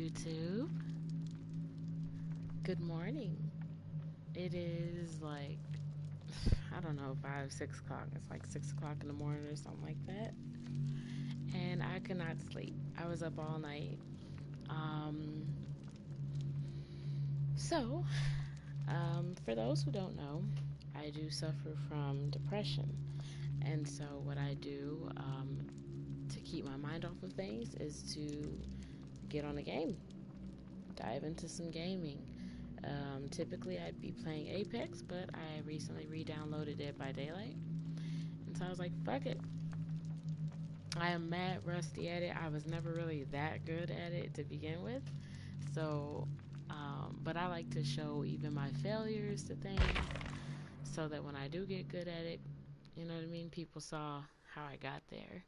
YouTube. Good morning. It is like, I don't know, 5, 6 o'clock. It's like 6 o'clock in the morning or something like that. And I could not sleep. I was up all night. Um, so, for those who don't know, I do suffer from depression. And so, what I do to keep my mind off of things is to get on a game, dive into some gaming. Typically, I'd be playing Apex, but I recently re downloaded Dead by Daylight. And so I was like, fuck it. I am mad rusty at it. I was never really that good at it to begin with. So, but I like to show even my failures to things so that when I do get good at it, you know what I mean? People saw how I got there.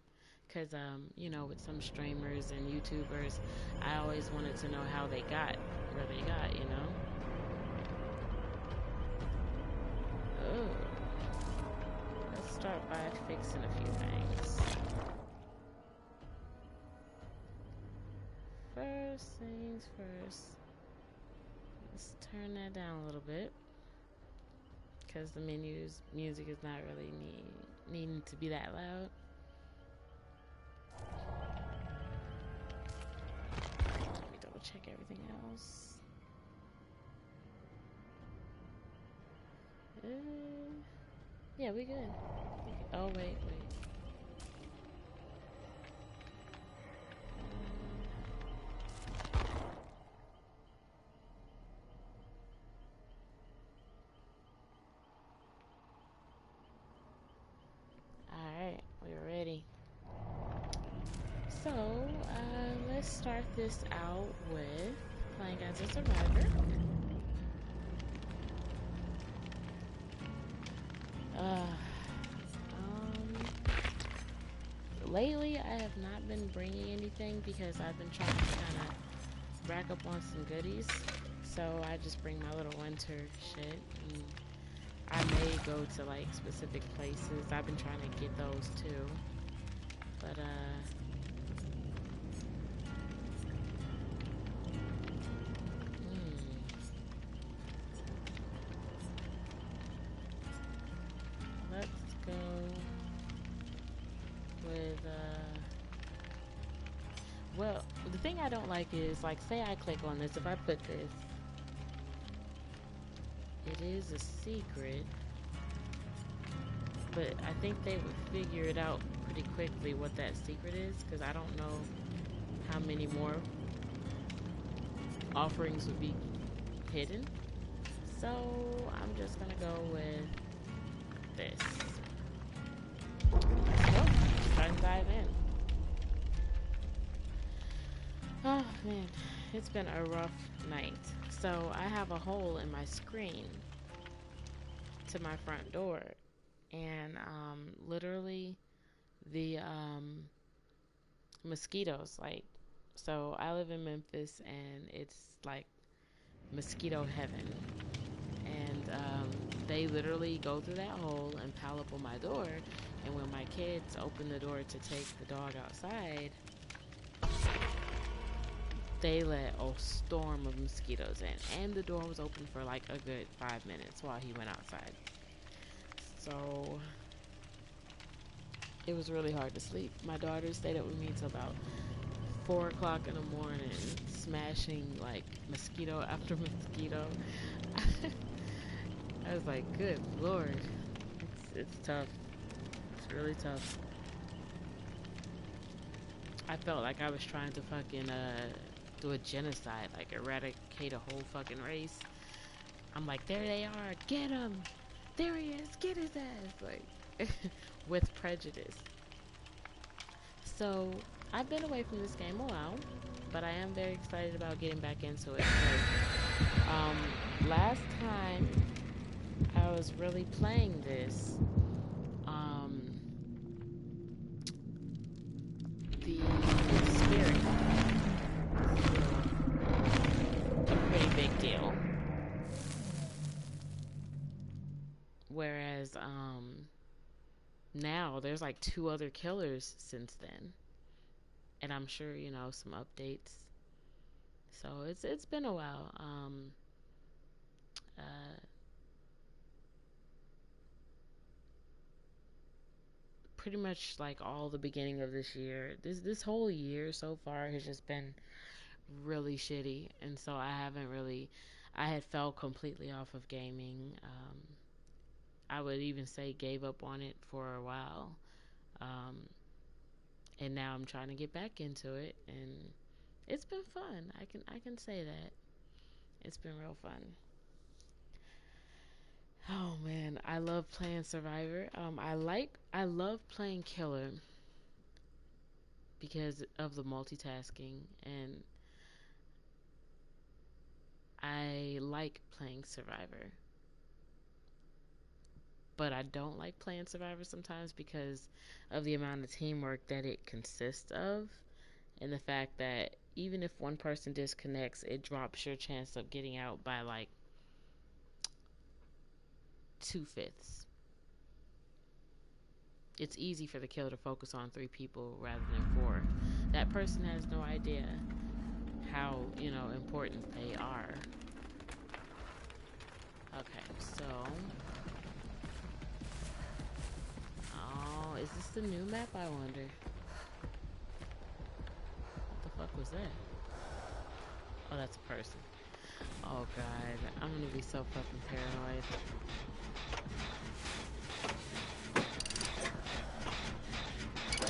Because, with some streamers and YouTubers, I always wanted to know how they got where they got. Oh, let's start by fixing a few things. First things first, let's turn that down a little bit because the music is not really needing to be that loud. Let me double check everything else. Yeah, we good. Oh, wait. Alright, we're ready. So, let's start this out with playing as a survivor. Lately, I have not been bringing anything because I've been trying to kind of rack up on some goodies. So I just bring my little winter shit. And I may go to like specific places. I've been trying to get those too. But let's go with well, the thing I don't like is like say I click on this, if I put this, it is a secret, but I think they would figure it out pretty quickly what that secret is because I don't know how many more offerings would be hidden. So I'm just gonna go with this. Let's go. Try and dive in. Oh man, it's been a rough night. So I have a hole in my screen to my front door, and literally the mosquitoes like. So I live in Memphis, and it's like mosquito heaven. And they literally go through that hole and pile up on my door. And when my kids open the door to take the dog outside, they let a storm of mosquitoes in. And the door was open for like a good 5 minutes while he went outside. So it was really hard to sleep. My daughter stayed up with me till about 4 o'clock in the morning, smashing like mosquito after mosquito. I was like, good lord, it's tough. It's really tough. I felt like I was trying to fucking do a genocide, like eradicate a whole fucking race. I'm like, there they are, get him, there he is, get his ass, like with prejudice. So I've been away from this game a while, but I am very excited about getting back into it. Because, last time I was really playing this, the spirit, a pretty big deal. Whereas, now there's like 2 other killers since then. And I'm sure, some updates So it's been a while. Uh, Pretty much like all the beginning of this year, this whole year so far has just been really shitty, and so I haven't really. I had fell completely off of gaming. I would even say gave up on it for a while, um, and now I'm trying to get back into it, and it's been fun. I can say that it's been real fun. Oh man, I love playing Survivor. I love playing Killer because of the multitasking, and I like playing Survivor. But I don't like playing Survivor sometimes because of the amount of teamwork that it consists of, and the fact that even if one person disconnects, it drops your chance of getting out by like 2/5. It's easy for the killer to focus on 3 people rather than 4. That person has no idea how, important they are. Okay, so. Oh, is this the new map, I wonder? What the fuck was that? Oh, that's a person. Oh god, I'm gonna be so fucking paranoid.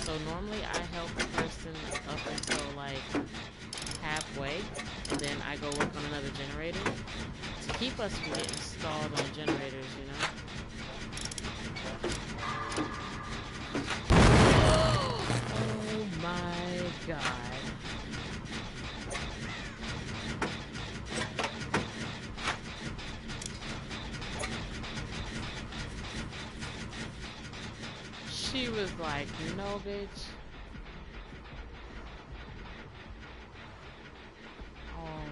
So normally I help a person up until like halfway, and then I go work on another generator to keep us from getting stalled on generators, Oh my god. She was like, no, bitch. Oh.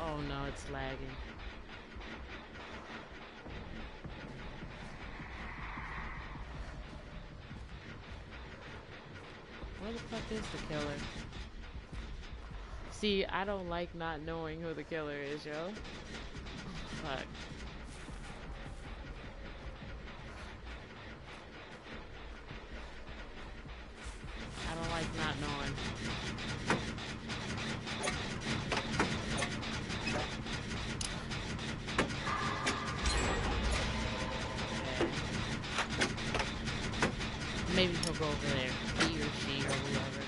Oh no, it's lagging. Where the fuck is the killer? See, I don't like not knowing who the killer is, yo. Fuck. I don't like not knowing. Maybe he'll go over there. He or she or whoever.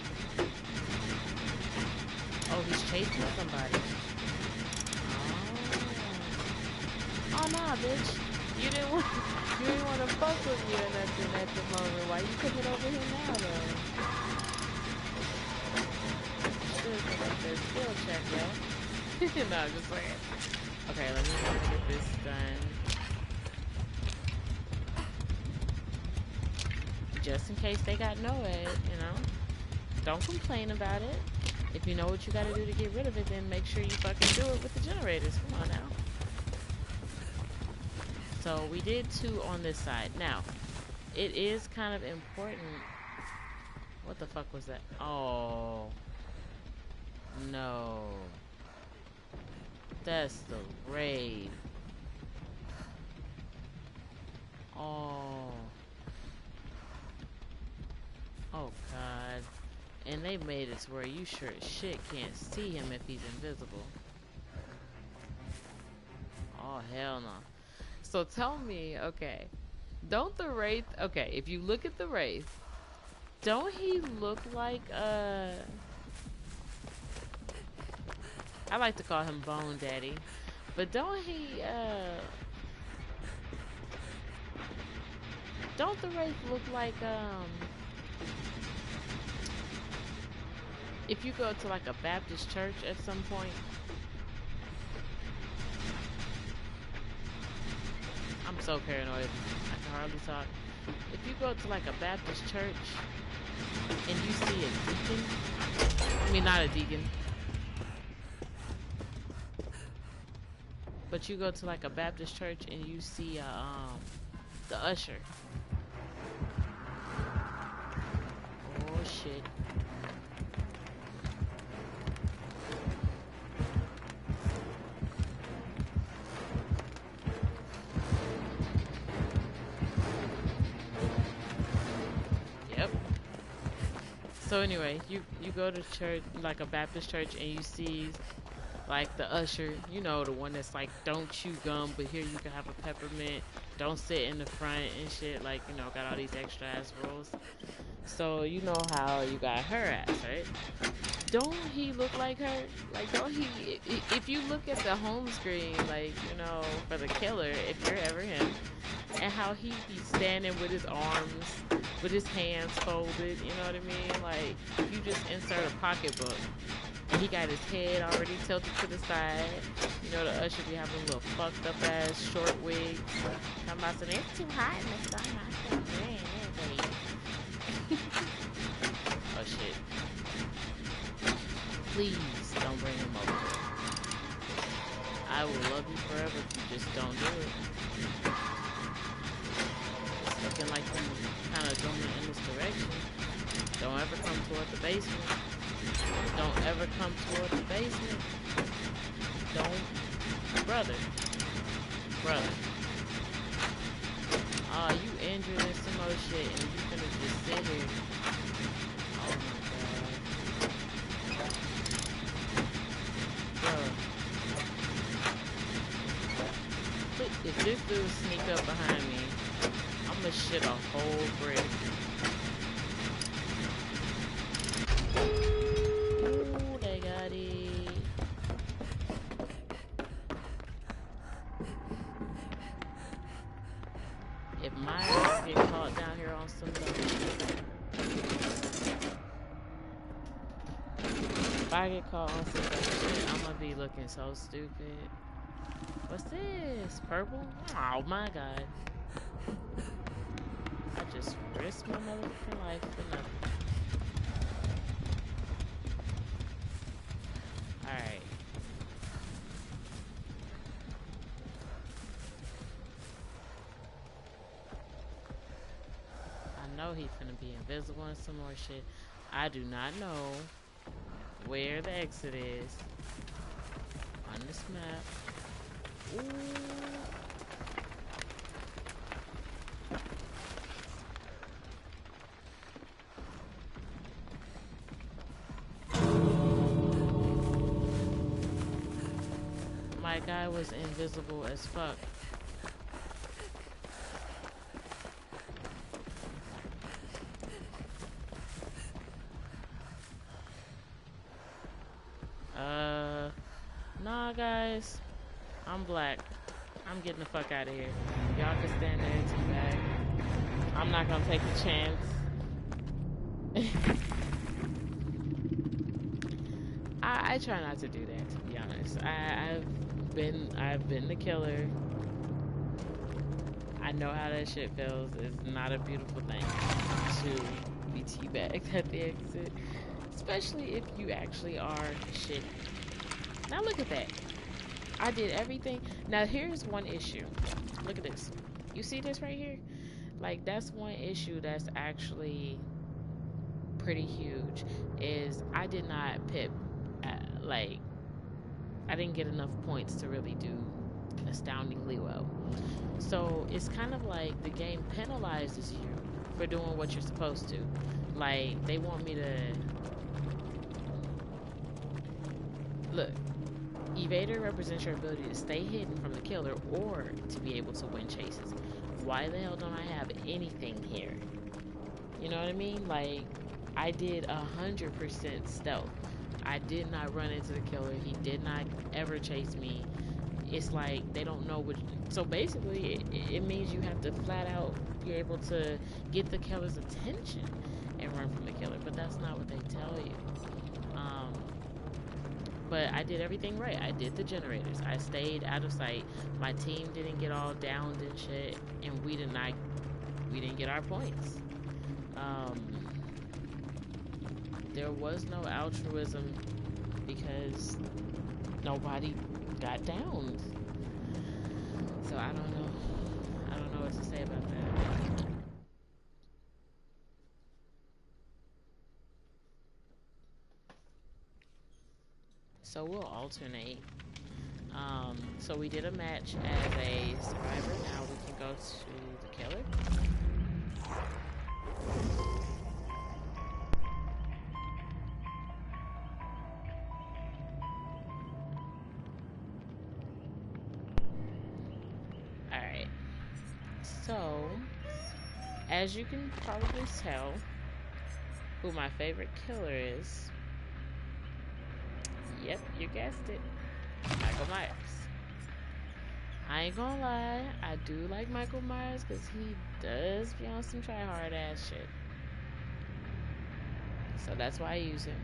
Oh, he's chasing somebody. Oh nah, bitch. You didn't want to fuck with me or nothing at the moment. Why you coming over here now though? Should have come up there skill check, yo. No, I'm just saying. Okay, let me try to get this done. Just in case they got NOED, Don't complain about it. If you know what you gotta do to get rid of it, then make sure you fucking do it with the generators. Come on now. So we did 2 on this side. Now, it is kind of important. What the fuck was that? Oh. No. That's the raid. Oh. Oh god. And they made it to where you sure as shit can't see him if he's invisible. Oh hell no. So tell me, okay. Don't the Wraith, okay, if you look at the Wraith, don't he look like I like to call him Bone Daddy. But don't the Wraith look like if you go to like a Baptist church at some point? I'm so paranoid. I can hardly talk. If you go to like a Baptist church and you see a deacon, I mean not a deacon, but you go to like a Baptist church and you see the usher. Oh shit. So anyway, you go to church, like a Baptist church, and you see like the usher, you know, the one that's like, don't chew gum, but here you can have a peppermint. Don't sit in the front and shit. Like, you know, got all these extra ass rules. So you know how you got her ass, right? Don't he look like her? Like, don't he? If you look at the home screen, like, you know, for the killer, if you're ever him, and how he be standing with his arms, with his hands folded, you know what I mean? Like, if you just insert a pocketbook, and he got his head already tilted to the side, you know, the usher be having a little fucked up ass short wigs. Talking about something, it's too hot in the summer. I can't breathe. Oh shit. Please don't bring him over. I will love you forever if you just don't do it. It's looking like you kind of going in this direction. Don't ever come toward the basement. Don't ever come toward the basement. Don't. Brother. Oh, you injured and some more shit and you gonna just sit here. Oh my god. Bro. If this dude sneak up behind me, I'ma shit a whole brick. Ooh, they got it. If my ass get caught down here on some if I get caught on some shit, I'm gonna be looking so stupid. What's this? Purple? Oh my god. I just risked my motherfucking life for nothing. Alright. I know he's finna be invisible and some more shit. I do not know where the exit is on this map. Ooh. My guy was invisible as fuck. Nah, guys. I'm black. I'm getting the fuck out of here. Y'all can stand there and teabag. I'm not gonna take the chance. I try not to do that, to be honest. I've been the killer. I know how that shit feels. It's not a beautiful thing to be teabagged at the exit, especially if you actually are shit. Now look at that. I did everything. Now here's one issue. Look at this. You see this right here? Like, that's one issue that's actually pretty huge, is I did not pip, like, I didn't get enough points to really do astoundingly well. So it's kind of like the game penalizes you for doing what you're supposed to. Like, they want me to... Look. Evader represents your ability to stay hidden from the killer or to be able to win chases. Why the hell don't I have anything here? You know what I mean? Like, I did 100% stealth. I did not run into the killer. He did not ever chase me. It's like they don't know what... So basically, it means you have to flat out be able to get the killer's attention and run from the killer. But that's not what they tell you. But I did everything right. I did the generators. I stayed out of sight. My team didn't get all downed and shit, and we didn't get our points. There was no altruism because nobody got downed. So I don't know. I don't know what to say about that. So we'll alternate. So we did a match as a survivor. Now we can go to the killer. So, as you can probably tell who my favorite killer is, yep, you guessed it, Michael Myers. I ain't gonna lie, I do like Michael Myers because he does be on some try hard ass shit. So that's why I use him.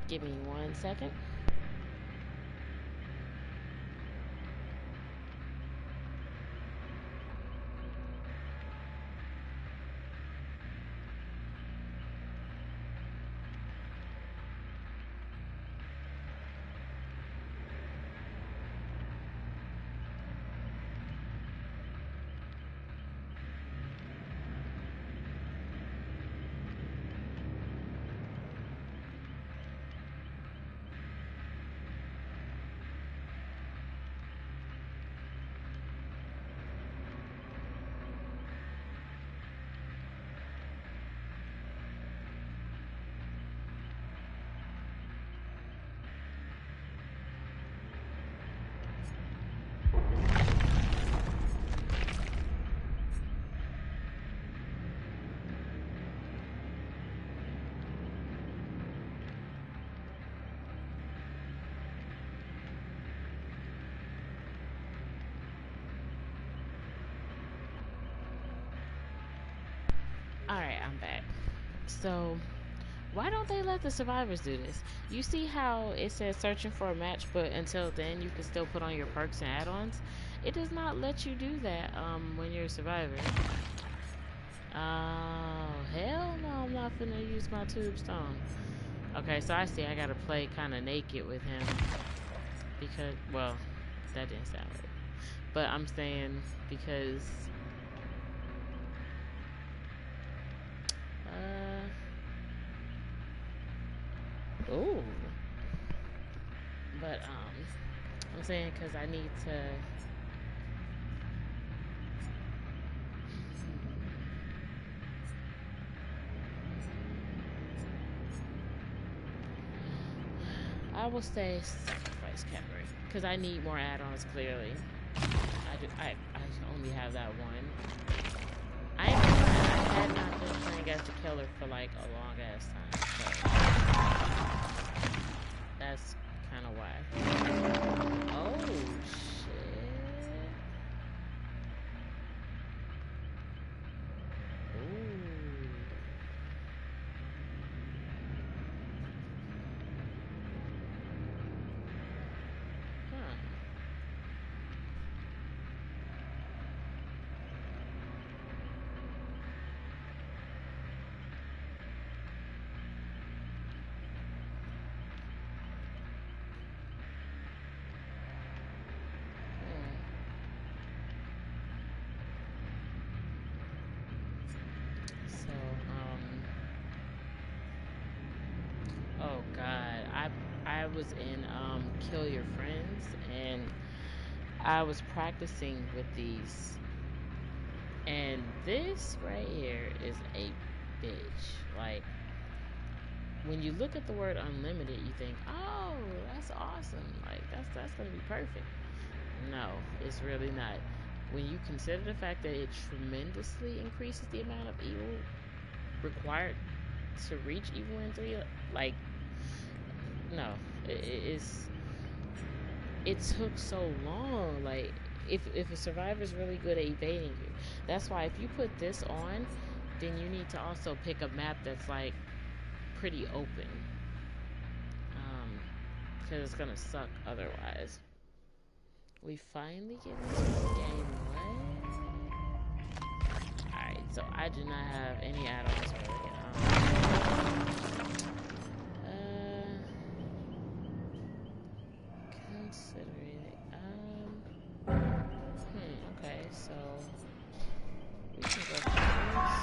Give me 1 second. Alright, I'm back. So, why don't they let the survivors do this? You see how it says searching for a match, but until then you can still put on your perks and add-ons? It does not let you do that when you're a survivor. Oh, hell no, I'm not finna use my tombstone. Okay, so I see I gotta play kind of naked with him. Because, well, that didn't sound right. But I'm saying because... Ooh. But, I'm saying because I need to... I will say sacrifice category because I need more add-ons. Clearly, I only have that one. I had not been playing as the killer for like a long ass time, so that's kind of why. Oh shit! Ooh. Oh God, I was in Kill Your Friends and I was practicing with these, and this right here is a bitch. Like, when you look at the word unlimited, you think, oh, that's awesome. Like that's gonna be perfect. No, it's really not. When you consider the fact that it tremendously increases the amount of evil required to reach evil in 3, like, no, it took so long. Like, if a survivor's really good at evading you, that's why if you put this on, then you need to also pick a map that's like pretty open, because it's gonna suck otherwise. We finally get into the game. What? Alright, so I do not have any add-ons really. Considering okay, so we can go for this.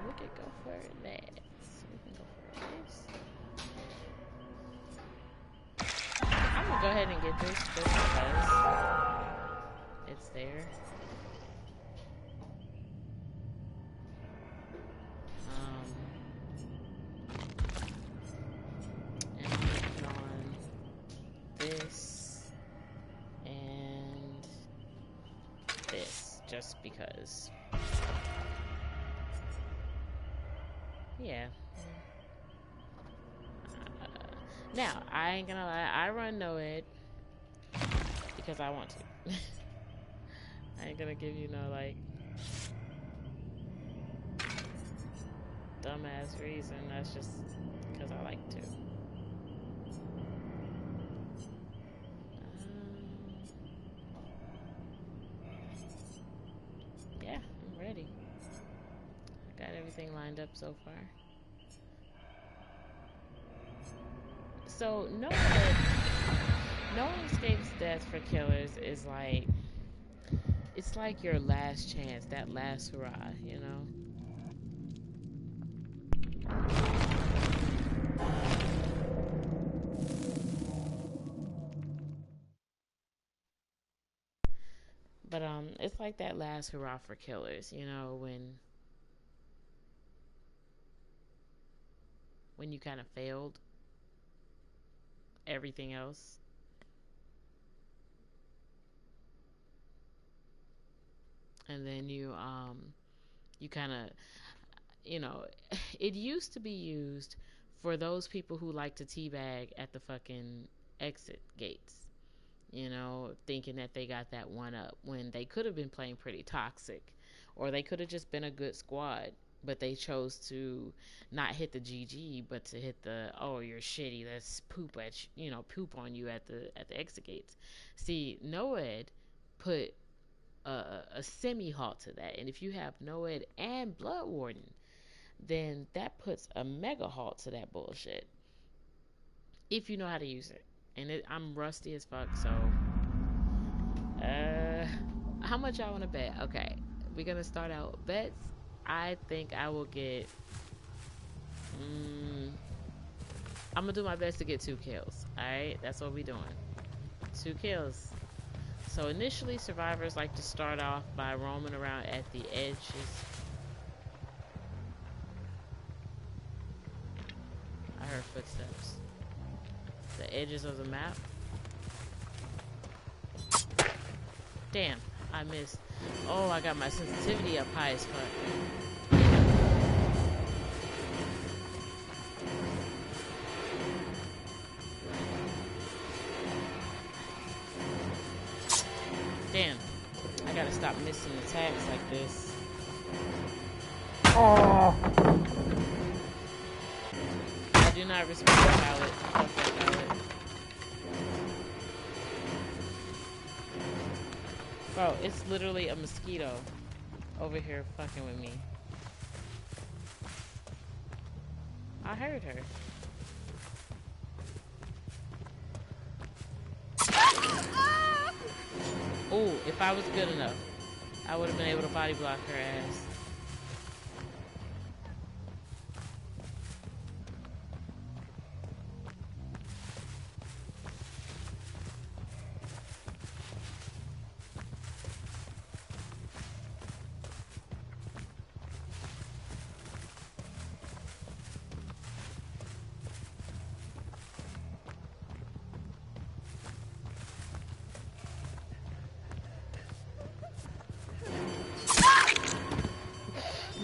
We could go for that. So we can go for this. I'm gonna go ahead and get this just because it's there. just because. Yeah. Now, I ain't gonna lie, I run NOED because I want to. I ain't gonna give you no, like, dumbass reason. That's just because I like to. Yeah, I'm ready. Got everything lined up so far. So, no one escapes death for killers is like, it's like your last chance, that last hurrah, you know? But it's like that last hurrah for killers, you know, when you kind of failed everything else. And then you kind of, you know, it used to be used for those people who like to teabag at the fucking exit gates, you know, thinking that they got that one up when they could have been playing pretty toxic, or they could have just been a good squad, but they chose to not hit the GG, but to hit the, oh, you're shitty, let's poop at you, you know, poop on you at the exit gates. See, NOED put a semi halt to that, and if you have NOED and Blood Warden, then that puts a mega halt to that bullshit. If you know how to use it. And I'm rusty as fuck, so how much y'all want to bet? Okay, we're gonna start out bets. I think I will get I'm gonna do my best to get 2 kills. Alright, that's what we doing. 2 kills. So initially, survivors like to start off by roaming around at the edges. I heard footsteps. The edges of the map. Damn, I missed. Oh, I got my sensitivity up high as fuck. Damn, I gotta stop missing attacks like this. Oh. I do not respect the pallet. Fuck that pallet. Bro, it's literally a mosquito over here fucking with me. I heard her. Ooh, if I was good enough, I would have been able to body block her ass.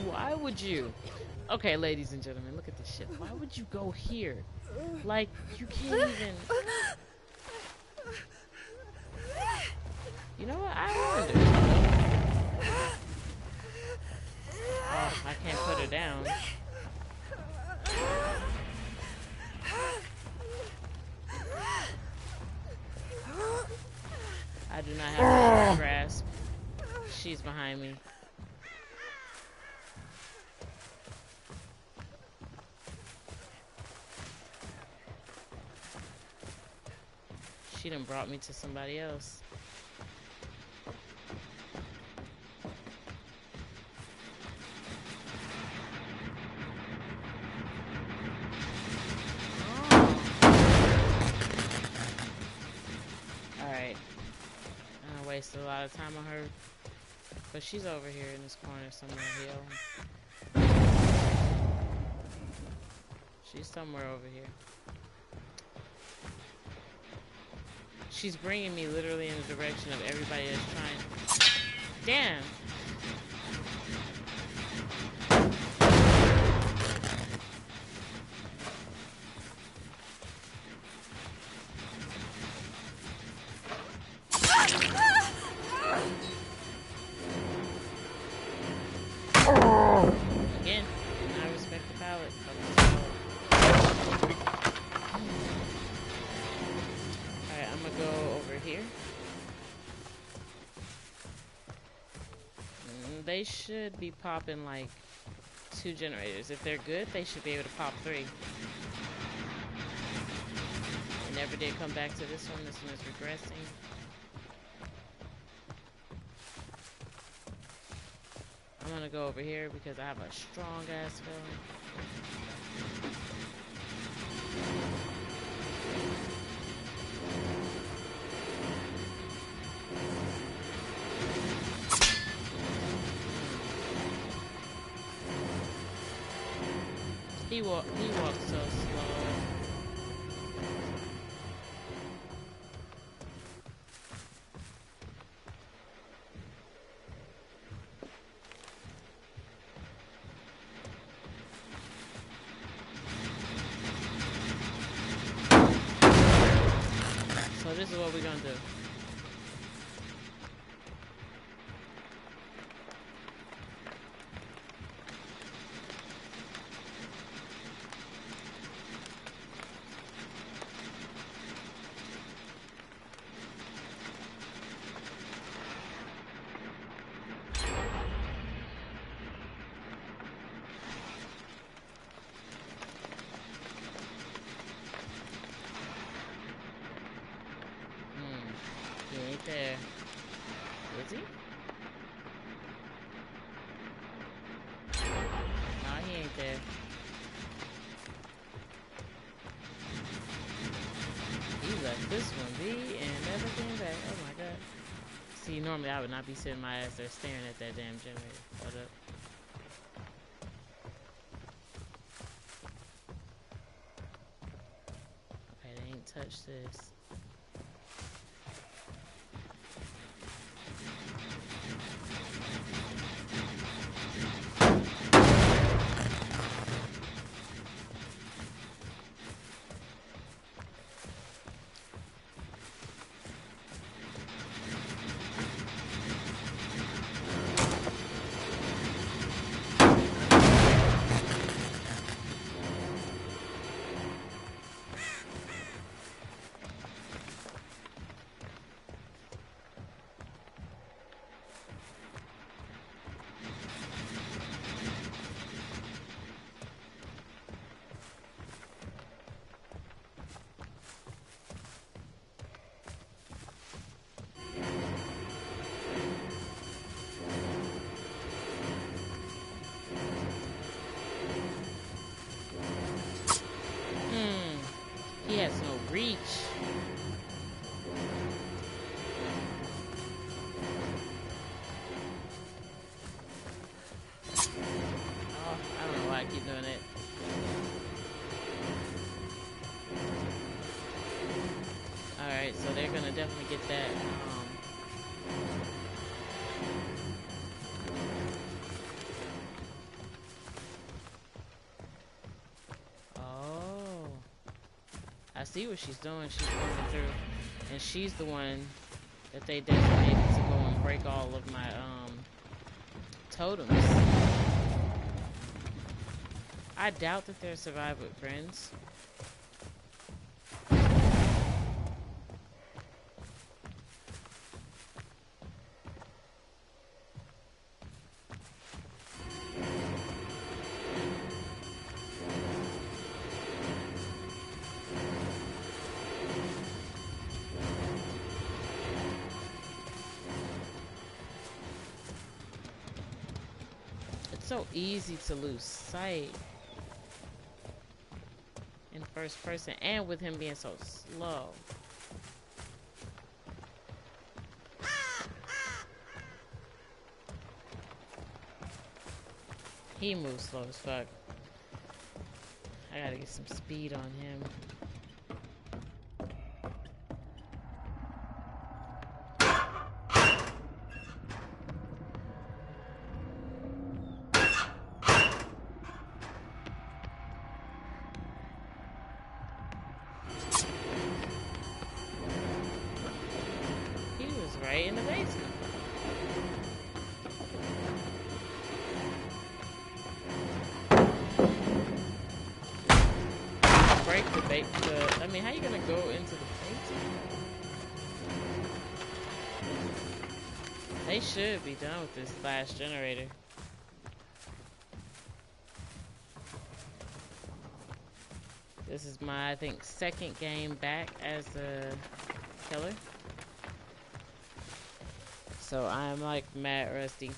Why would you? Okay, ladies and gentlemen, look at this shit. Why would you go here? Like, you can't even... You know what? I wonder. Oh, I can't put her down. I do not have a grasp. She's behind me. She done brought me to somebody else. Alright. I wasted a lot of time on her. But she's over here in this corner somewhere here. She's somewhere over here. She's bringing me literally in the direction of everybody that's trying. Damn! they should be popping like 2 generators. If they're good, they should be able to pop 3. It never did come back to this one. This one is regressing. I'm gonna go over here because I have a strong ass feeling. He walks so slow. So this is what we're gonna do. He ain't there. Is he? Nah, he ain't there. He left this one be and never came back. Oh my god. See, normally I would not be sitting my ass there staring at that damn generator. Hold up. Okay, they ain't touched this. He has no reach. Oh, I don't know why I keep doing it. Alright, so they're gonna definitely get that. I see what she's doing. She's going through, and she's the one that they designated to go and break all of my totems. I doubt that they're survive with friends. So easy to lose sight in first person, and with him being so slow. He moves slow as fuck. I gotta get some speed on him. Right in the basement. Break the I mean, how you gonna go into the basement? They should be done with this last generator. This is my, I think, second game back as a killer. So I'm like mad rusty.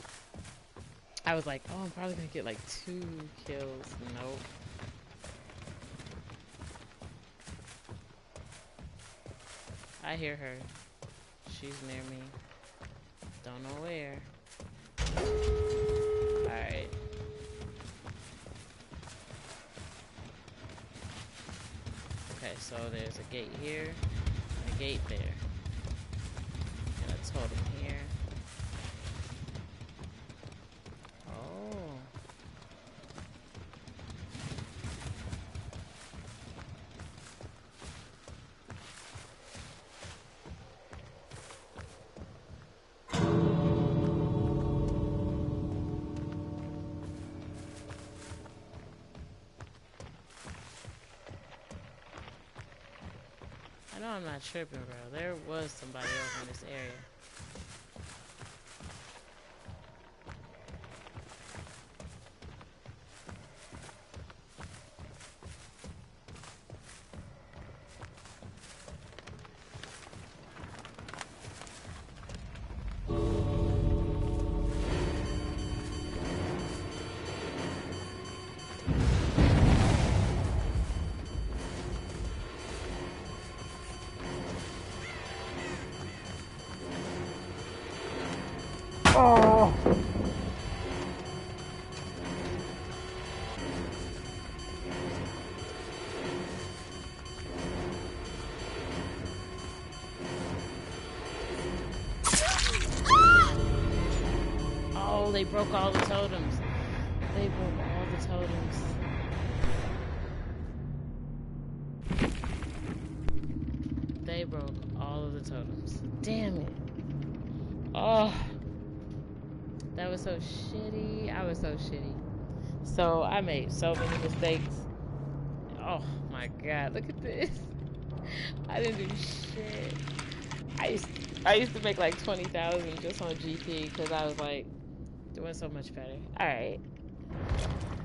I was like, oh, I'm probably gonna get like 2 kills. Nope. I hear her. She's near me. Don't know where. Alright. Okay, so there's a gate here, and a gate there, and a totem here. Oh. I know I'm not tripping, bro. There was somebody over in this area. Oh! Oh, they broke all the totems. They broke all the totems. They broke all of the totems. Damn it. Oh. That was so shitty. I was so shitty. So I made so many mistakes. Oh my god, look at this. I didn't do shit. I used to make like 20,000 just on GP because I was like doing so much better. Alright.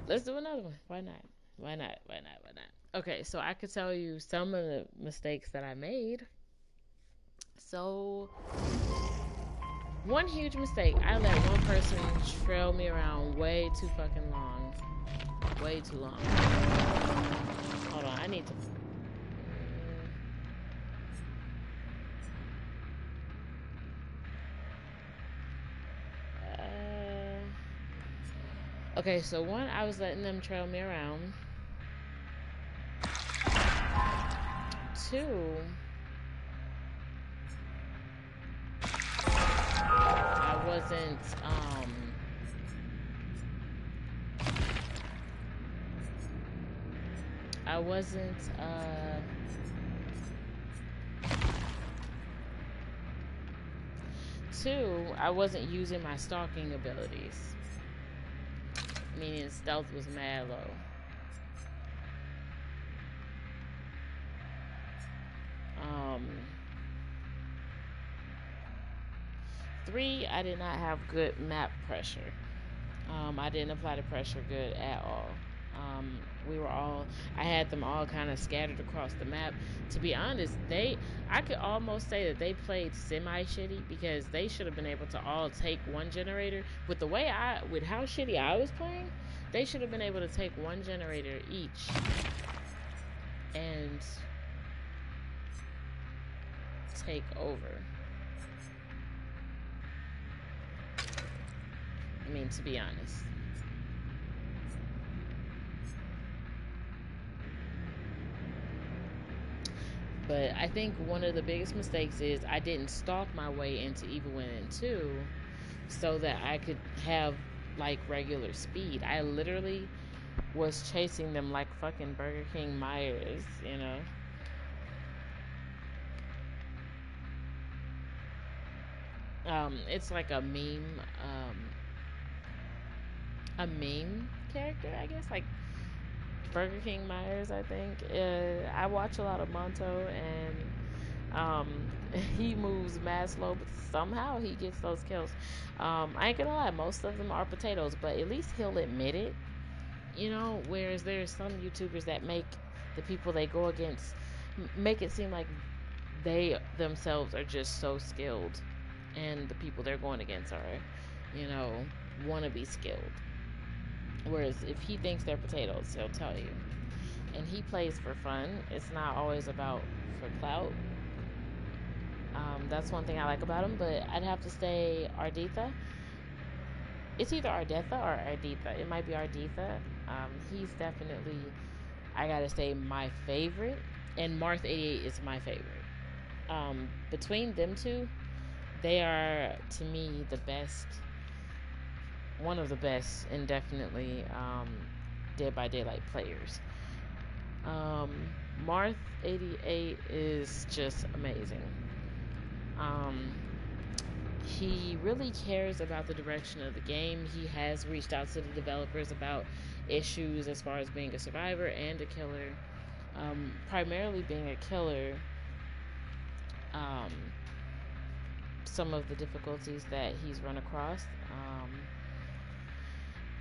Let's do another one. Why not? Why not? Why not? Why not? Okay, so I could tell you some of the mistakes that I made. So one huge mistake. I let one person trail me around way too fucking long. Way too long. Hold on, I need to... Okay, so one, I was letting them trail me around. 2... I wasn't, two, I wasn't using my stalking abilities. Meaning stealth was mad low. 3, I did not have good map pressure. I didn't apply the pressure good at all. I had them all kind of scattered across the map. To be honest, I could almost say that they played semi-shitty because they should have been able to all take one generator. With how shitty I was playing, they should have been able to take one generator each and take over. I mean, to be honest. But I think one of the biggest mistakes is I didn't stalk my way into Evil Within 2 so that I could have like regular speed. I literally was chasing them like fucking Burger King Myers, you know? It's like a meme character, I guess, like Burger King Myers, I think. I watch a lot of Monto, and Um, he moves mad slow, but somehow he gets those kills. I ain't gonna lie, most of them are potatoes, but at least he'll admit it. You know, whereas there's some YouTubers that make the people they go against make it seem like they themselves are just so skilled, and the people they're going against are, you know, want to be skilled. Whereas if he thinks they're potatoes, he'll tell you. And he plays for fun. It's not always about for clout. That's one thing I like about him, but I'd have to say Arditha. It's either Ardetha or Arditha. It might be Arditha. He's definitely, I gotta say, my favorite. And Marth88 is my favorite. Between them two, they are, to me, the best, one of the best, and definitely Dead by Daylight players. Marth88 is just amazing. He really cares about the direction of the game. He has reached out to the developers about issues as far as being a survivor and a killer. Primarily being a killer, some of the difficulties that he's run across.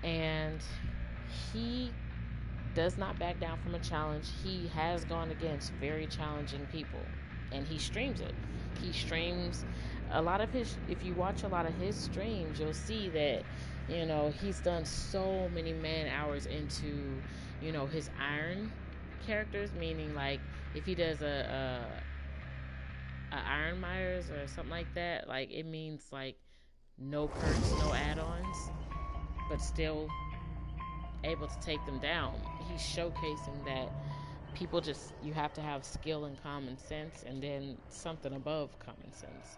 And he does not back down from a challenge. He has gone against very challenging people, and he streams it. He streams a lot of his, if you watch a lot of his streams, you'll see that, you know, he's done so many man hours into, you know, his iron characters, meaning like if he does a Iron Myers or something like that, like it means like no perks, no add-ons, but still able to take them down. He's showcasing that people just, you have to have skill and common sense, and then something above common sense.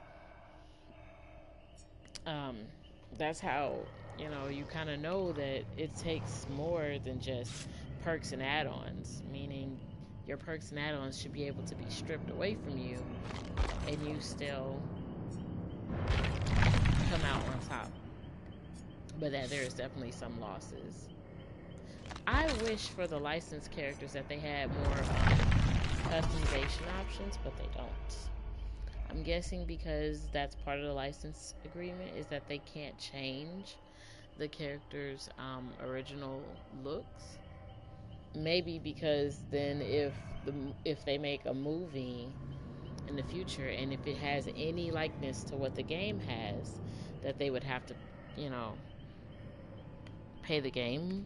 That's how, you know, you kind of know that it takes more than just perks and add-ons, meaning your perks and add-ons should be able to be stripped away from you and you still come out on top. But that there is definitely some losses. I wish for the licensed characters that they had more customization options, but they don't. I'm guessing because that's part of the license agreement, is that they can't change the character's original looks. Maybe because then if they make a movie in the future and if it has any likeness to what the game has, that they would have to, you know, pay the game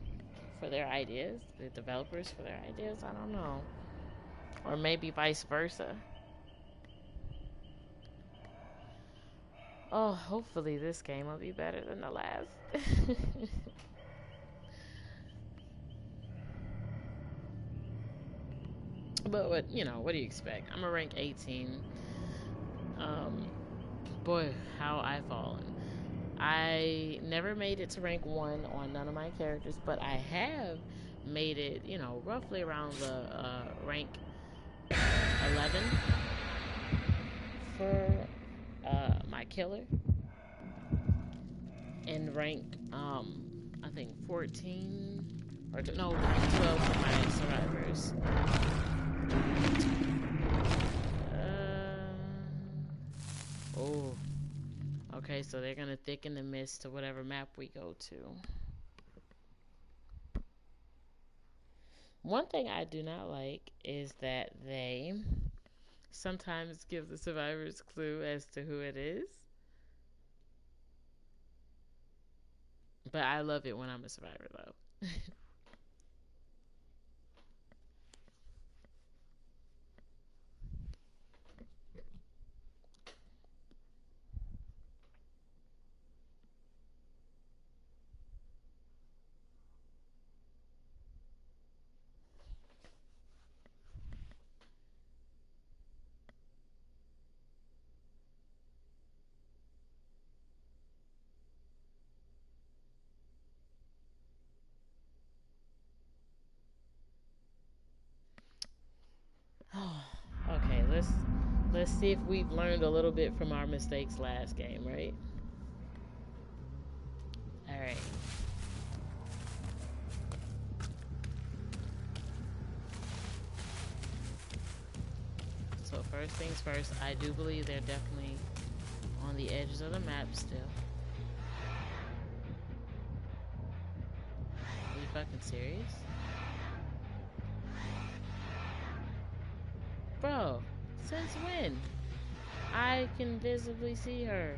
for their ideas, the developers for their ideas. I don't know. Or maybe vice versa. Oh, hopefully this game will be better than the last. But what, you know, what do you expect? I'm a rank 18. Boy, how I've fallen. I never made it to rank 1 on none of my characters, but I have made it, you know, roughly around the rank 11 for my killer, and rank I think 14 or no, rank 12 for my survivors. Oh, okay, so they're gonna thicken the mist to whatever map we go to. One thing I do not like is that they sometimes give the survivors clue as to who it is. But I love it when I'm a survivor, though. Okay, let's see if we've learned a little bit from our mistakes last game, right? All right. So first things first, I do believe they're definitely on the edges of the map still. Are you fucking serious? Bro, since when? I can visibly see her.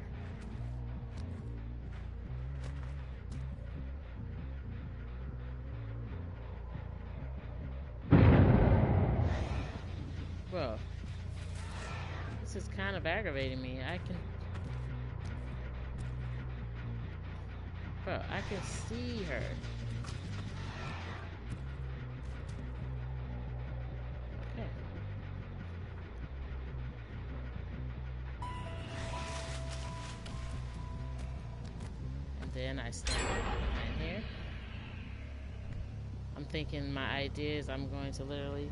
Bro, this is kind of aggravating me. Bro, I can see her. Okay. And then I stand behind here. I'm thinking my idea is I'm going to literally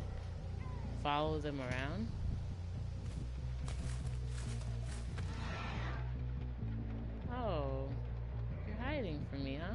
follow them around. Oh, you're hiding from me, huh?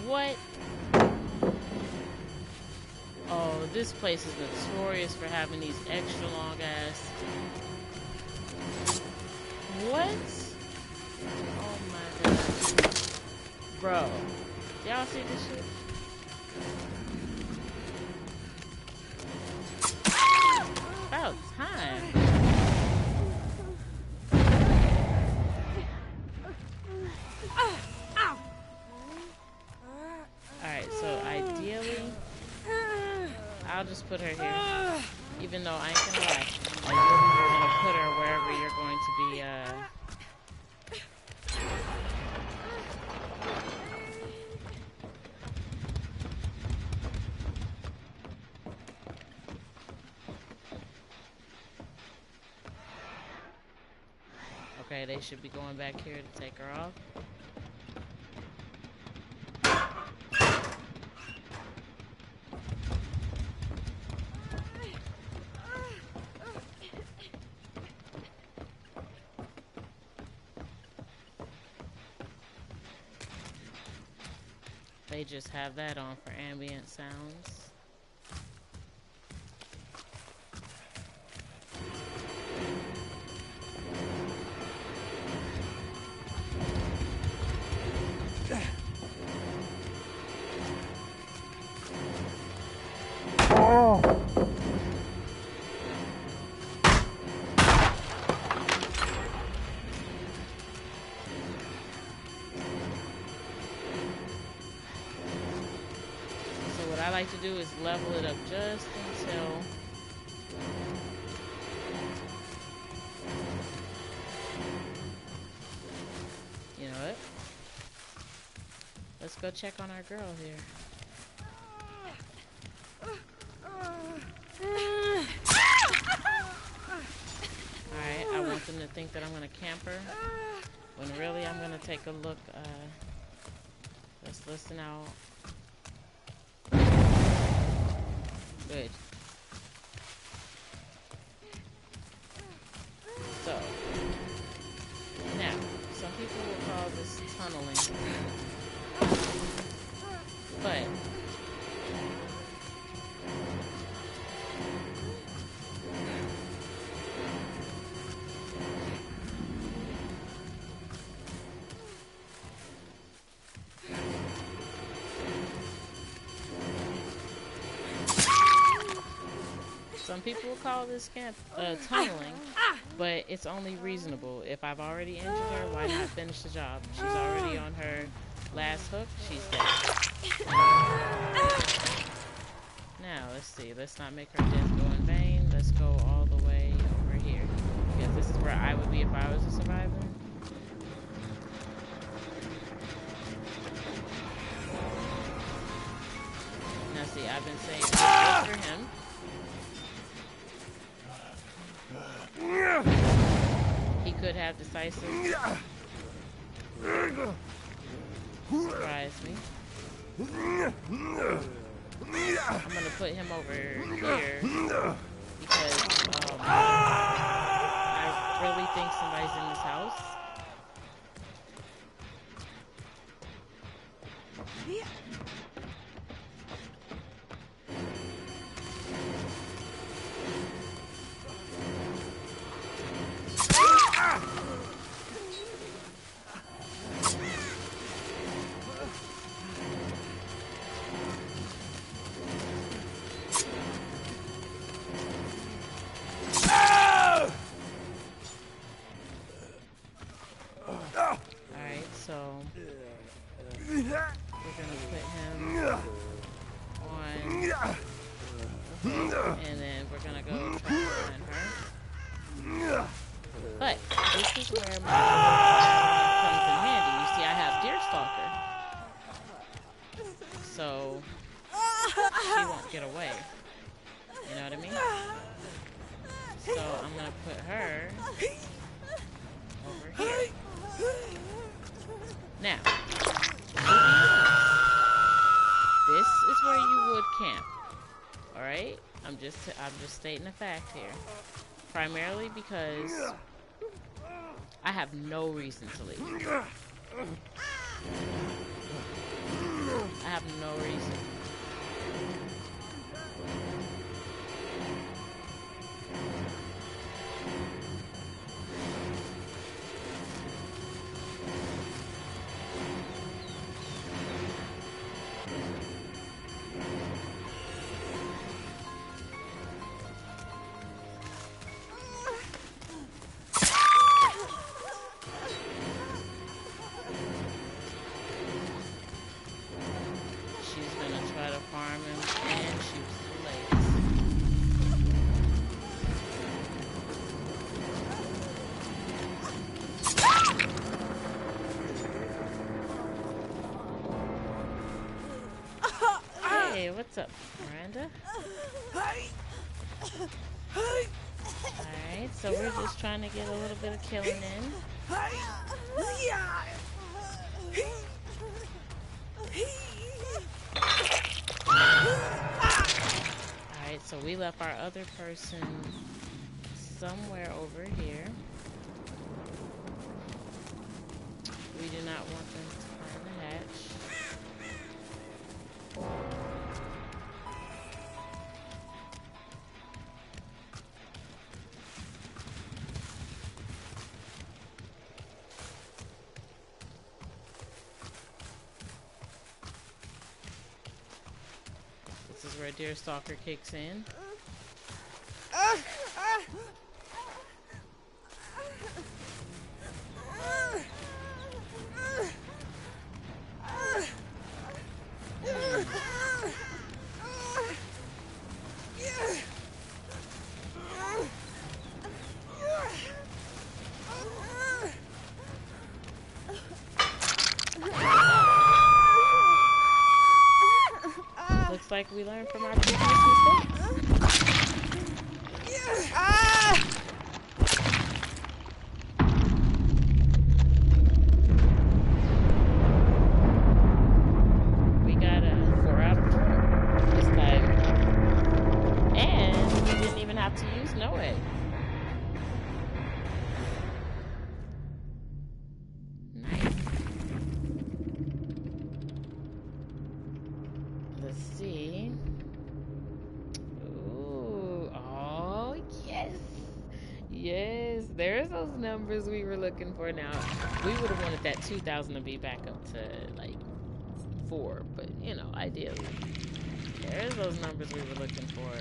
What? Oh, this place is notorious for having these extra long ass. What? Oh my god. Bro. Y'all see this shit? About time. Alright, so ideally, I'll just put her here. Even though I ain't gonna lie, I'm gonna put her wherever you're going to be, Okay, they should be going back here to take her off. They just have that on for ambient sounds. What I like to do is level it up just until you know what? Let's go check on our girl here. Alright, I want them to think that I'm gonna camp her, when really I'm gonna take a look. Let's listen out. Good. So, now, some people will call this tunneling, but some people will call this tunneling, but it's only reasonable. If I've already injured her, why not finish the job? She's already on her last hook. She's dead. Now, let's see. Let's not make her death go in vain. Let's go all the way over here, because this is where I would be if I was a survivor. Now, see, I've been saying this for him. would have decisive. Surprise me. I'm gonna put him over here because I really think somebody's in this house. And then we're gonna go try to find her. But this is where my comes in handy. You see, I have Deerstalker, so she won't get away. You know what I mean? So I'm gonna put her over here. Now, this is where you would camp. All right, I'm just stating a fact here. Primarily because I have no reason to leave. I have no reason. What's up, Miranda? Alright, so we're just trying to get a little bit of killing in. Alright, so we left our other person somewhere over here. We do not want them to find the hatch. This is where Deerstalker kicks in. Looks like we learned from our previous mistakes. We got a 4 out of 4 this time. And we didn't even have to use NOED. Let's see. Ooh, oh, yes. Yes, there's those numbers we were looking for. Now, we would have wanted that 2,000 to be back up to, like, 4. But, you know, ideally. There's those numbers we were looking for.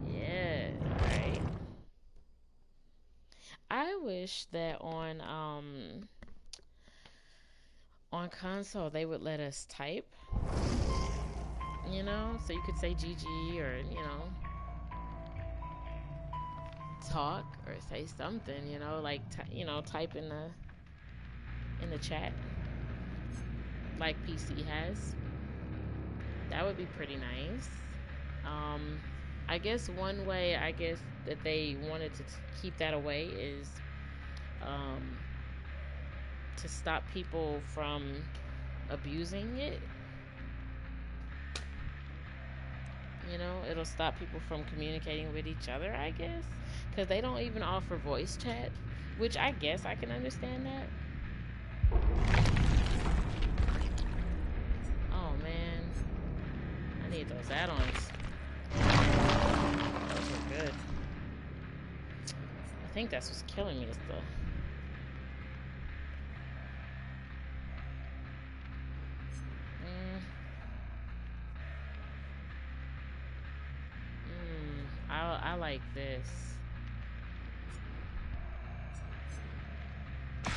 Yeah, alright. I wish that on console they would let us type, you know, so you could say GG or, you know, talk or say something, you know, like you know, type in the chat like PC has. That would be pretty nice. I guess one way I guess that they wanted to keep that away is um, to stop people from abusing it. You know, it'll stop people from communicating with each other, I guess, because they don't even offer voice chat, which I guess I can understand that. Oh man, I need those add-ons. Those are good. I think that's what's killing me is the I like this. Oh,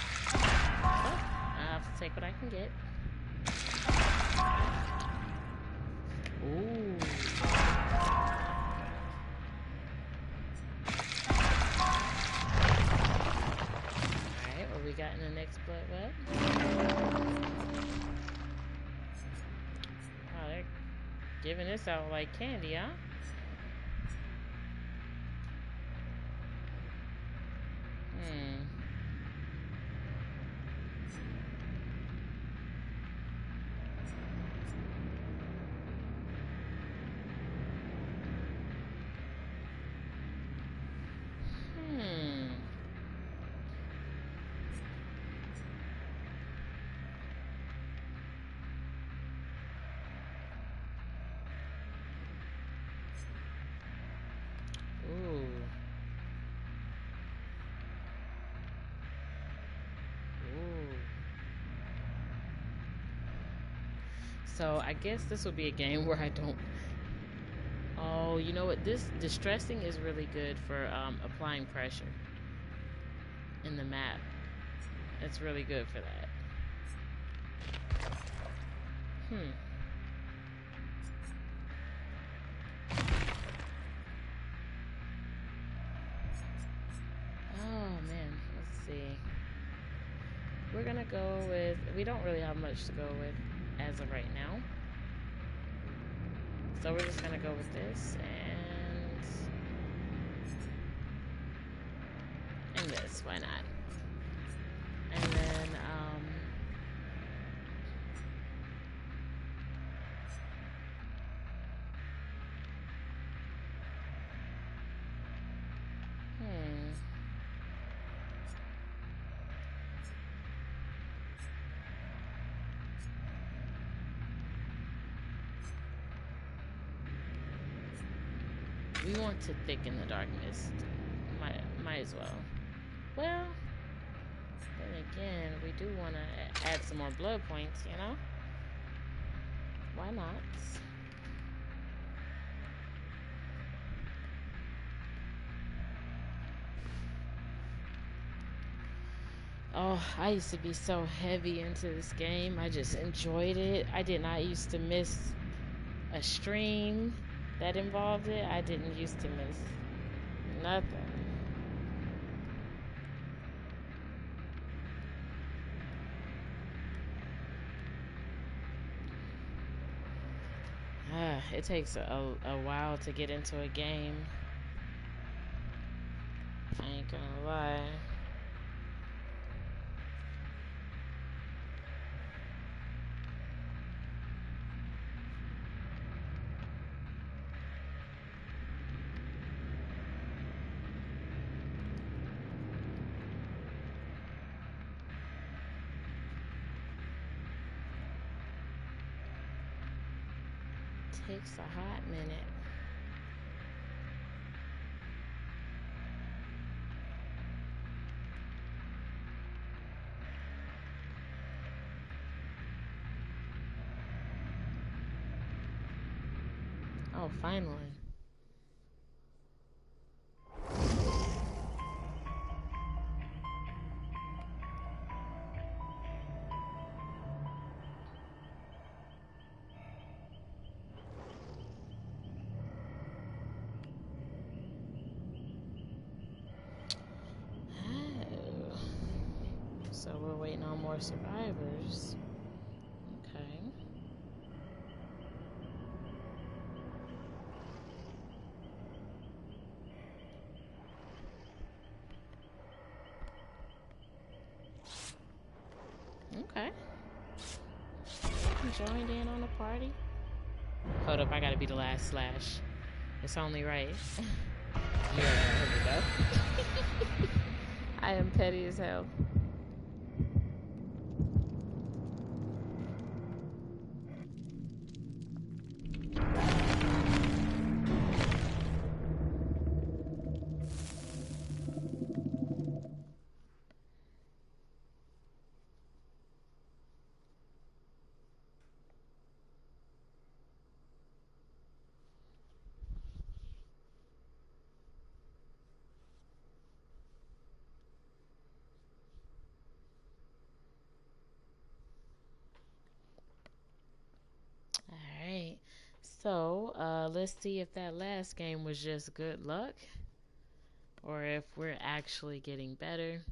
I have to take what I can get. Ooh. Alright, what we got in the next blood web? Oh, they're giving this out like candy, huh? So I guess this will be a game where I don't. Oh, you know what? This distressing is really good for applying pressure in the map. It's really good for that. Oh man, let's see. We're gonna go with. We don't really have much to go with as of right now. So we're just gonna go with this and this. Why not? And then we want to thicken the dark mist. Might as well. Well, then again, we do want to add some more blood points, you know? Why not? Oh, I used to be so heavy into this game. I just enjoyed it. I did not used to miss a stream that involved it. I didn't used to miss nothing. It takes a while to get into a game. I ain't gonna lie. Takes a hot minute. Oh, finally. So we're waiting on more survivors. Okay. joined in on the party. Hold up, I gotta be the last slash. It's only right. Yeah, here we go. I am petty as hell. Alright. So, let's see if that last game was just good luck or if we're actually getting better.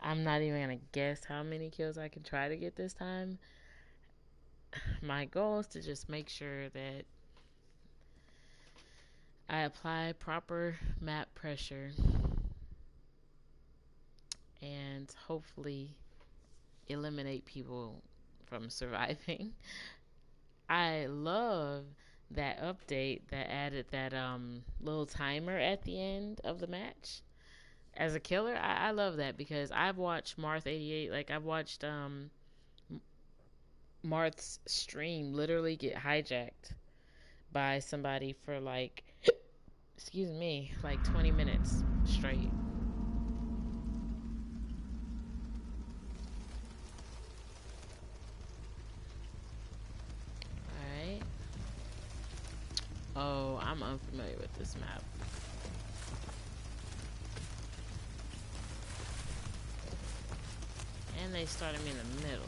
I'm not even gonna guess how many kills I can try to get this time. My goal is to just make sure that I apply proper map pressure and hopefully eliminate people from surviving. I love that update that added that little timer at the end of the match. As a killer, I love that because I've watched Marth88, like I've watched Marth's stream literally get hijacked by somebody for like, excuse me, like 20 minutes straight. Alright. Oh, I'm unfamiliar with this map. And they started me in the middle.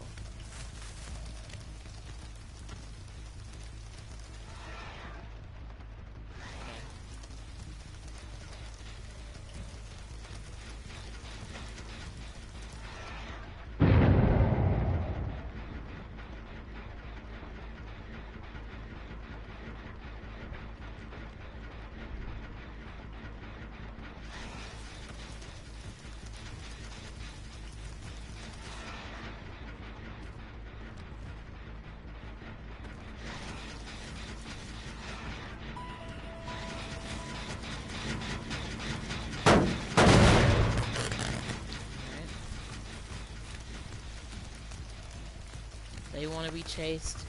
They want to be chased.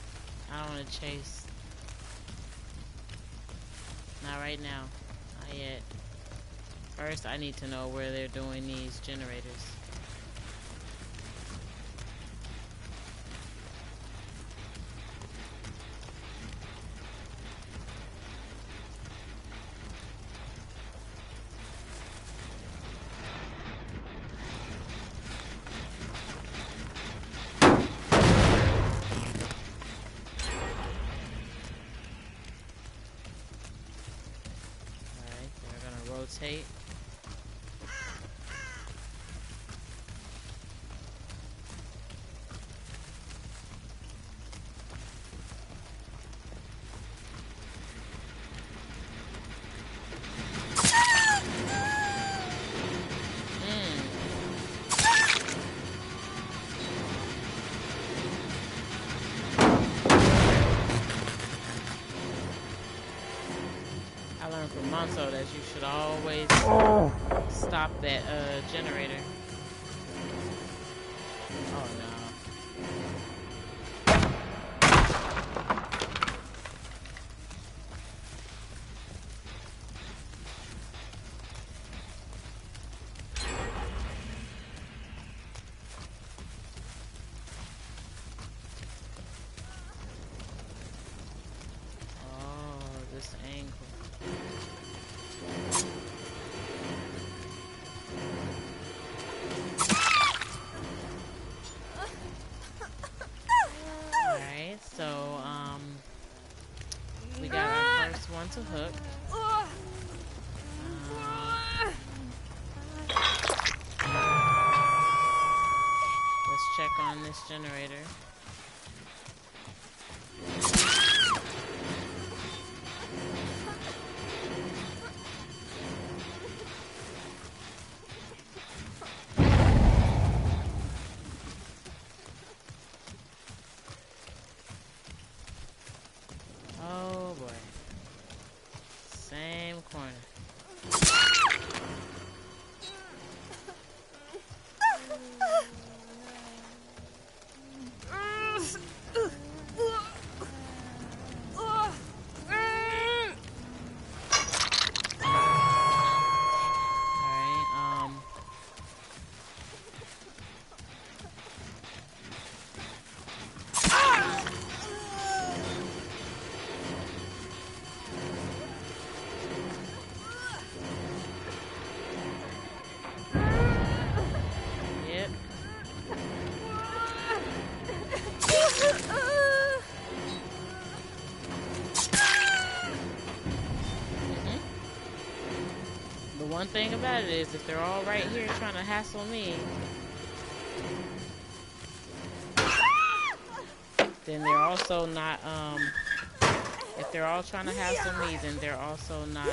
I don't want to chase. Not right now. Not yet. First, I need to know where they're doing these generators. Rotate. I learned from Monto that you should always stop that generator. Oh no. Oh, this angle. So, we got our first one to hook. Let's check on this generator. one thing about it is, if they're all right here trying to hassle me, then they're also not, if they're all trying to hassle me, then they're also not,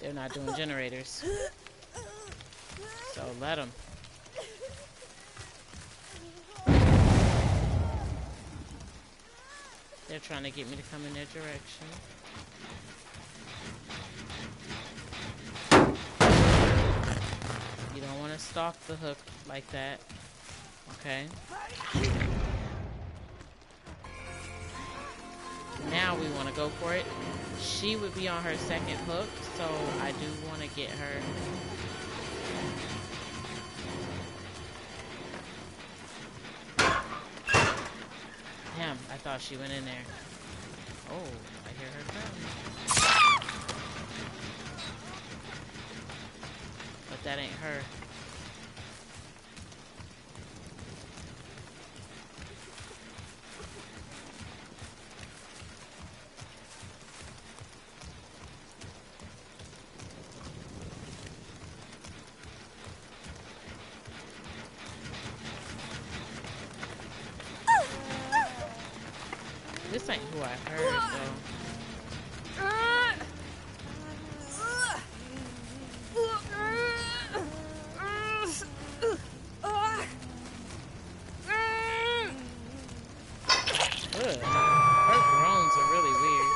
they're not doing generators. So let them. They're trying to get me to come in their direction. You don't want to stalk the hook like that. Okay. Now we want to go for it. She would be on her second hook, so I do want to get her. Damn, I thought she went in there. Oh, I hear her coming. But that ain't her. This ain't who I heard, though. Ugh. Her groans are really weird.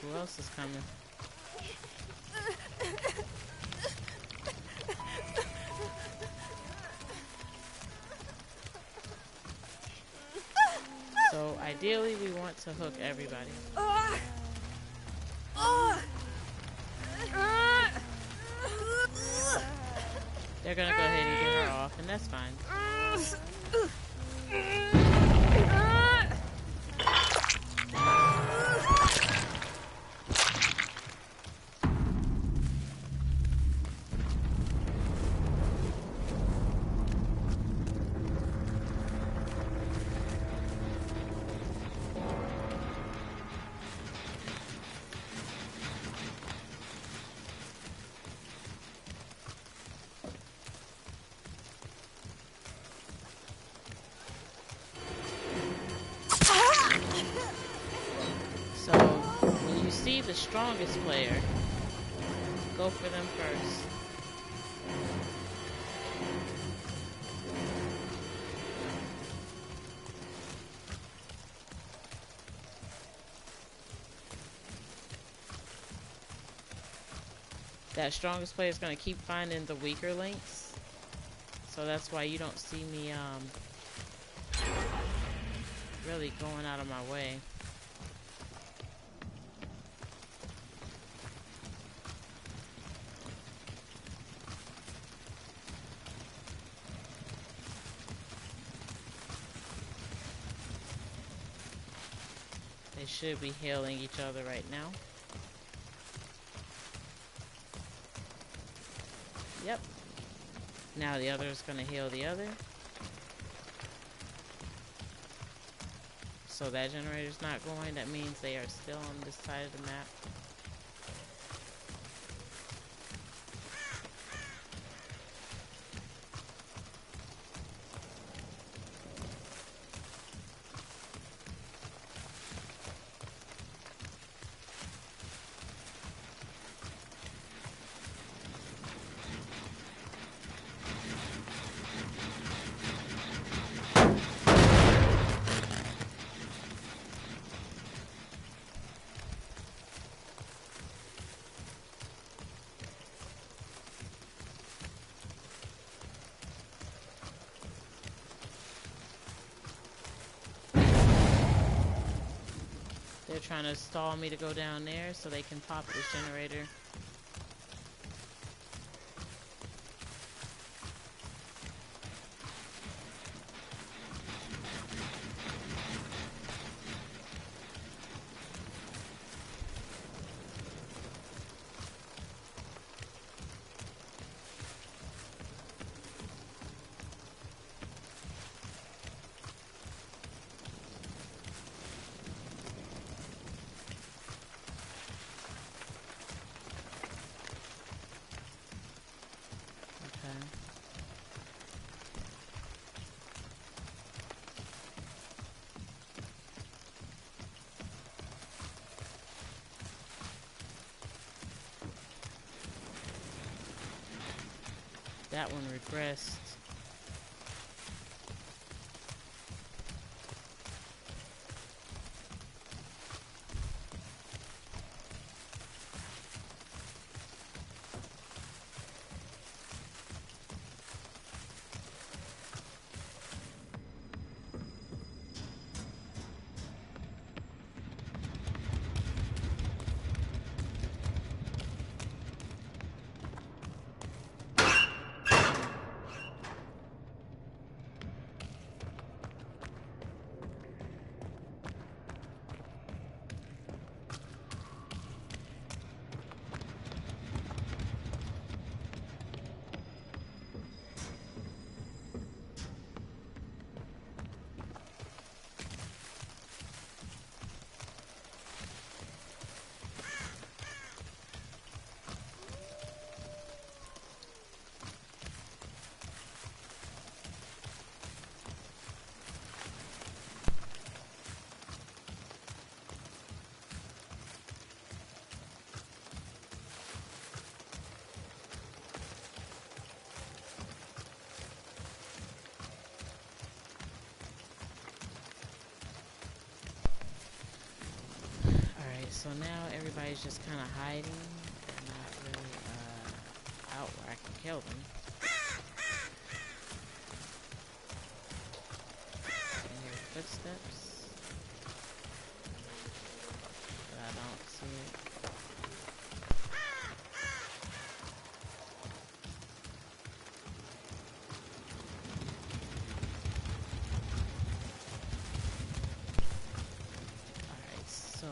Who else is coming? So ideally we want to hook everybody. They're gonna go ahead and get her off, and that's fine. So, when you see the strongest player, go for them first. That strongest player is going to keep finding the weaker links. So that's why you don't see me really going out of my way. They should be hailing each other right now. Yep. Now the other is going to hail the other. So that generator's not going. That means they are still on this side of the map. They're trying to stall me to go down there so they can pop this generator. That one regressed. So now everybody's just kind of hiding. They're not really out where I can kill them. I hear footsteps, but I don't see it. Alright, so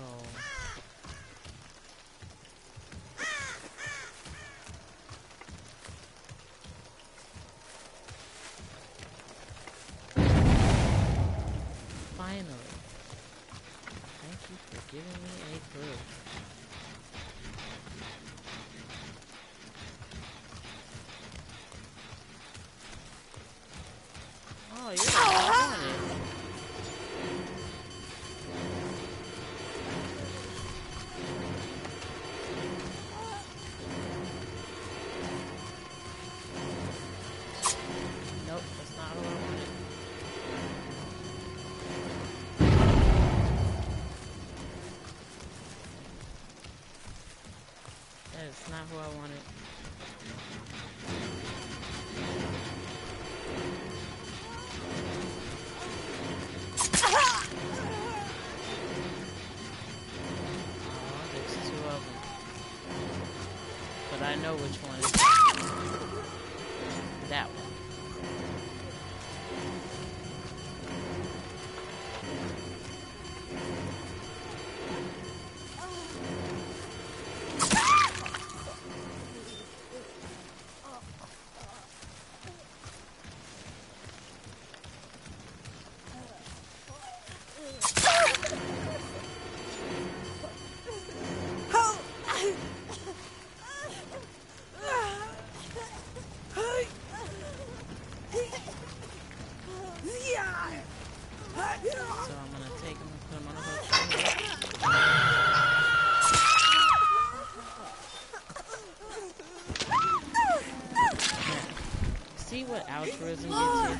finally, thank you for giving me a clue. Oh, you're the one I wanted. Nope, that's not who I wanted. That is not who I wanted. Oh, there's two of them. But I know which one is that one. So I'm gonna take him and put him on a hook. See what altruism gets you?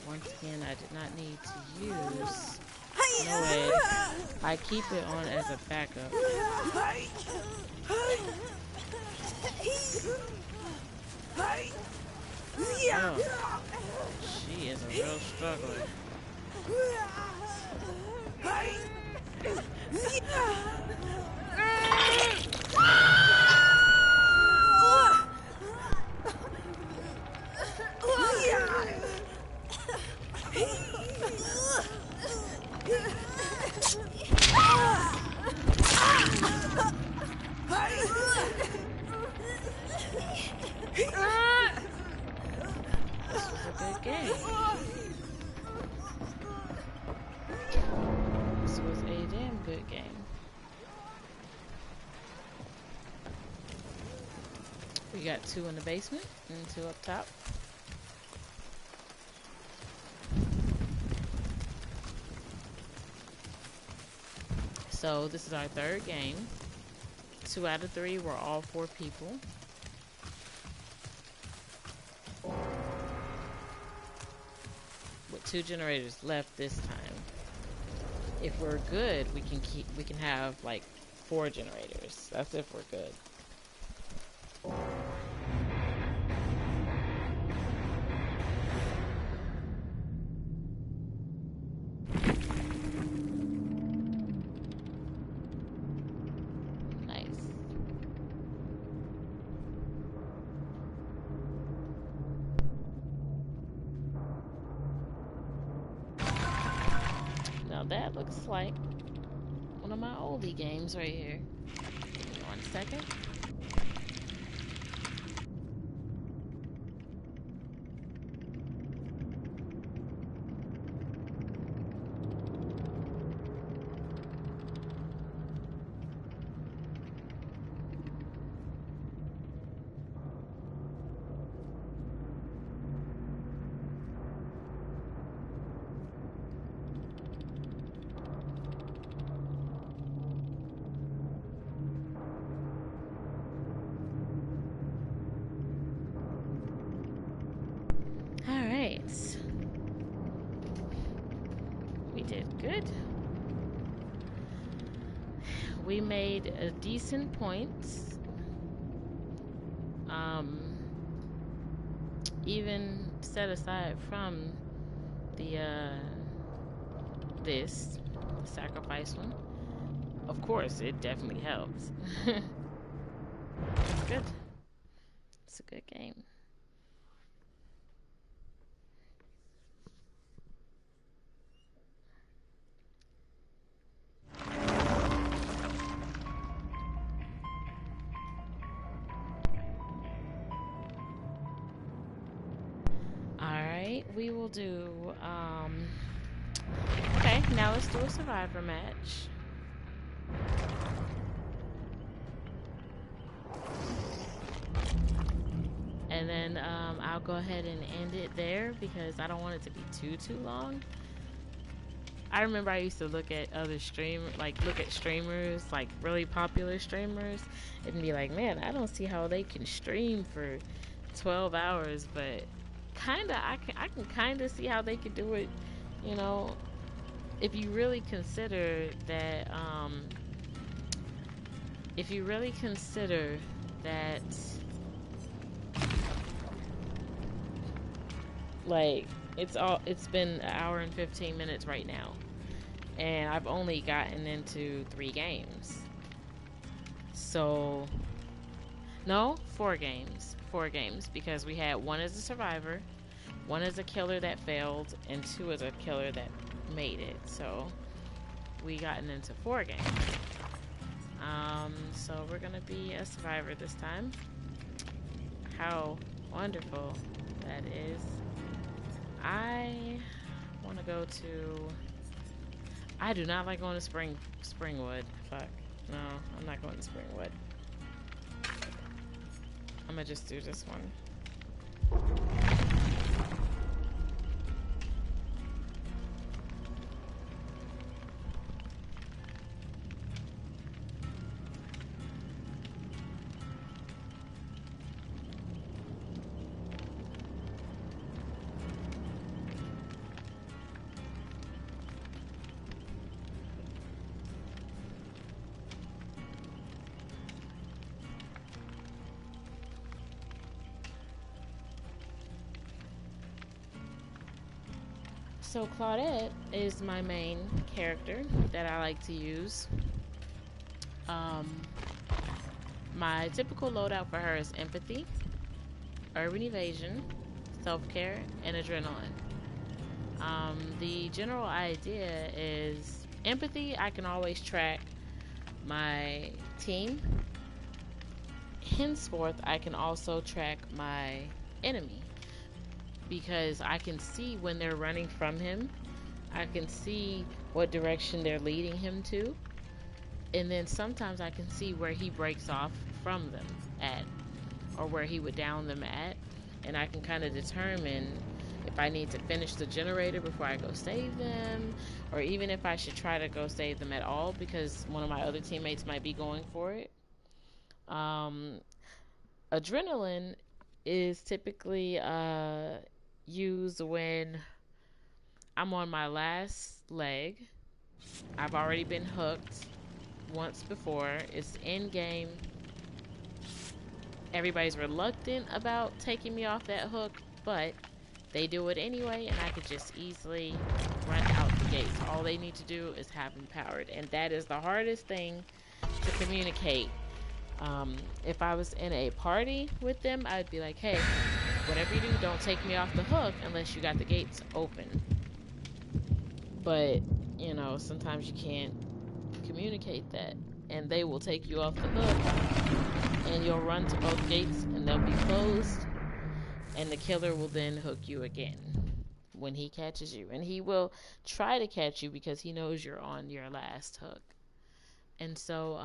Once again, I did not need to use no way. I keep it on as a backup. Oh, she is a real struggler. This was a damn good game. We got 2 in the basement and 2 up top. So this is our 3rd game. 2 out of 3 were all 4 people. With 2 generators left this time. If we're good, we can have like 4 generators. That's if we're good. That looks like one of my oldie games right here. Give me 1 second. We did good. We made a decent points. Even set aside from the this sacrifice one. Of course, it definitely helps. It's good. It's a good game. We will do, okay, now let's do a survivor match. And then, I'll go ahead and end it there because I don't want it to be too long. I remember I used to look at other streamers, like really popular streamers, and be like, man, I don't see how they can stream for 12 hours, but I can kind of see how they could do it, you know, if you really consider that, like, it's been an hour and 15 minutes right now, and I've only gotten into 3 games. So, no, 4 games. 4 games, because we had 1 as a survivor, 1 as a killer that failed, and 2 as a killer that made it. So we gotten into 4 games. So we're gonna be a survivor this time. How wonderful that is. I want to go to... I do not like going to Springwood. Fuck. No, I'm not going to Springwood. I'm gonna just do this one. So Claudette is my main character that I like to use. My typical loadout for her is empathy, urban evasion, self-care, and adrenaline. The general idea is empathy, I can always track my team. Henceforth, I can also track my enemy, because I can see when they're running from him. I can see what direction they're leading him to. And then sometimes I can see where he breaks off from them at. or where he would down them at, and I can kind of determine if I need to finish the generator before I go save them, or even if I should try to go save them at all because one of my other teammates might be going for it. Adrenaline is typically used when I'm on my last leg. I've already been hooked once before. It's in game. Everybody's reluctant about taking me off that hook, but they do it anyway, and I could just easily run out the gates. All they need to do is have them powered, and that is the hardest thing to communicate. If I was in a party with them, I'd be like, hey, whatever you do, don't take me off the hook unless you got the gates open. But, you know, sometimes you can't communicate that, and they will take you off the hook, and you'll run to both gates, and they'll be closed, and the killer will then hook you again when he catches you. And he will try to catch you because he knows you're on your last hook. And so,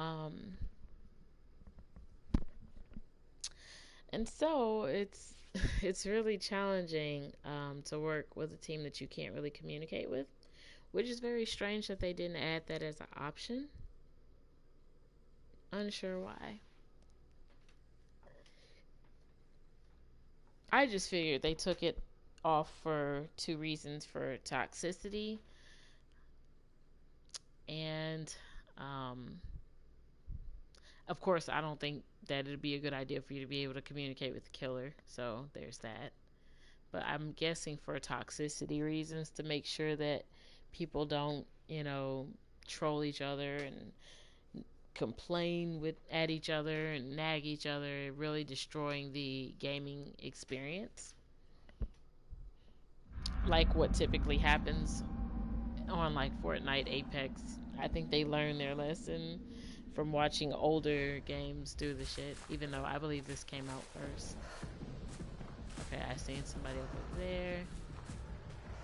it's really challenging to work with a team that you can't really communicate with, which is very strange that they didn't add that as an option. Unsure why. I just figured they took it off for two reasons: for toxicity and of course I don't think that it'd be a good idea for you to be able to communicate with the killer, so there's that. But I'm guessing for toxicity reasons, to make sure that people don't, you know, troll each other and complain at each other and nag each other, really destroying the gaming experience. Like what typically happens on like Fortnite, Apex. I think they learned their lesson from watching older games do the shit, even though I believe this came out first. Okay, I seen somebody over there.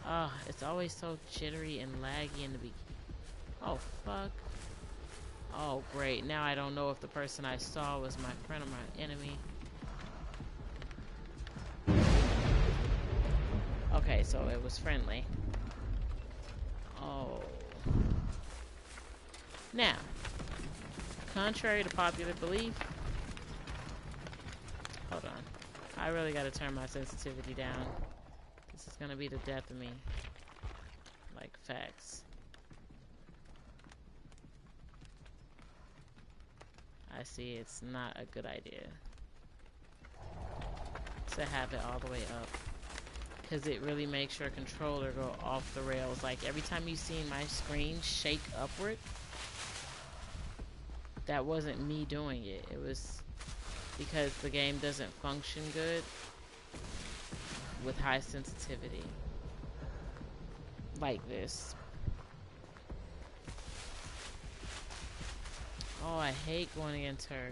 Oh, it's always so jittery and laggy in the beginning. Oh, fuck. Oh, great. Now I don't know if the person I saw was my friend or my enemy. Okay, so it was friendly. Oh. Now, contrary to popular belief, hold on. I really gotta turn my sensitivity down. This is gonna be the death of me. Like, facts. I see it's not a good idea to have it all the way up, because it really makes your controller go off the rails. Like, every time you see my screen shake upward, that wasn't me doing it. It was because the game doesn't function good with high sensitivity like this. Oh, I hate going against her.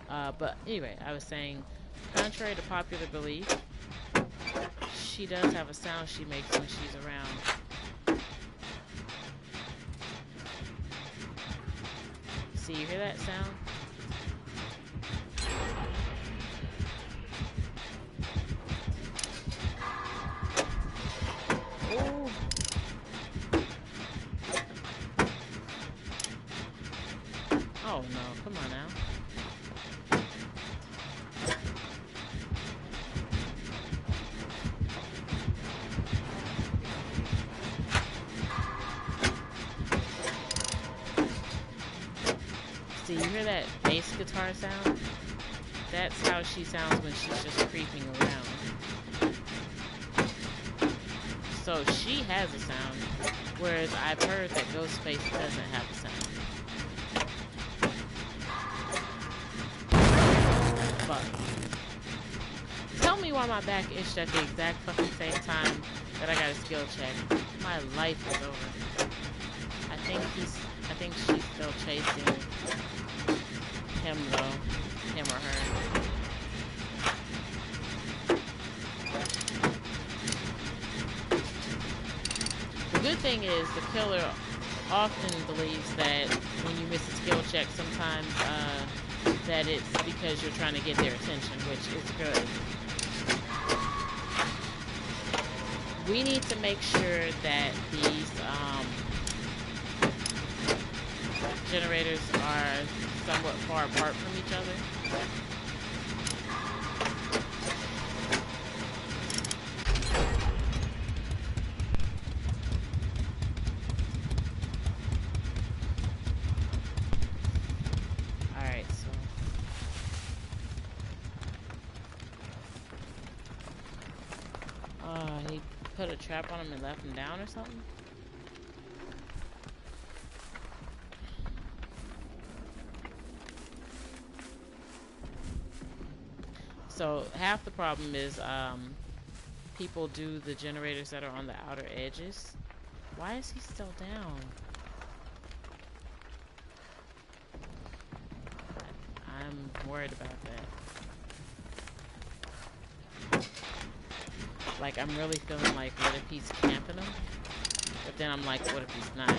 But anyway, I was saying, contrary to popular belief, she does have a sound she makes when she's around. See, you hear that sound? Ooh. Oh no, come on now. See, you hear that bass guitar sound? That's how she sounds when she's just creeping around. So she has a sound, whereas I've heard that Ghostface doesn't have a sound. Fuck. Tell me why my back itched at the exact fucking same time that I got a skill check. My life is over. I think she's still chasing him though. Him or her. The good thing is the killer often believes that when you miss a skill check, sometimes that it's because you're trying to get their attention, which is good. We need to make sure that these generators are somewhat far apart from each other. Alright, so he put a trap on him and left him down or something? So half the problem is people do the generators that are on the outer edges. Why is he still down? I'm worried about that. Like, I'm really feeling like, what if he's camping him? But then I'm like, what if he's not?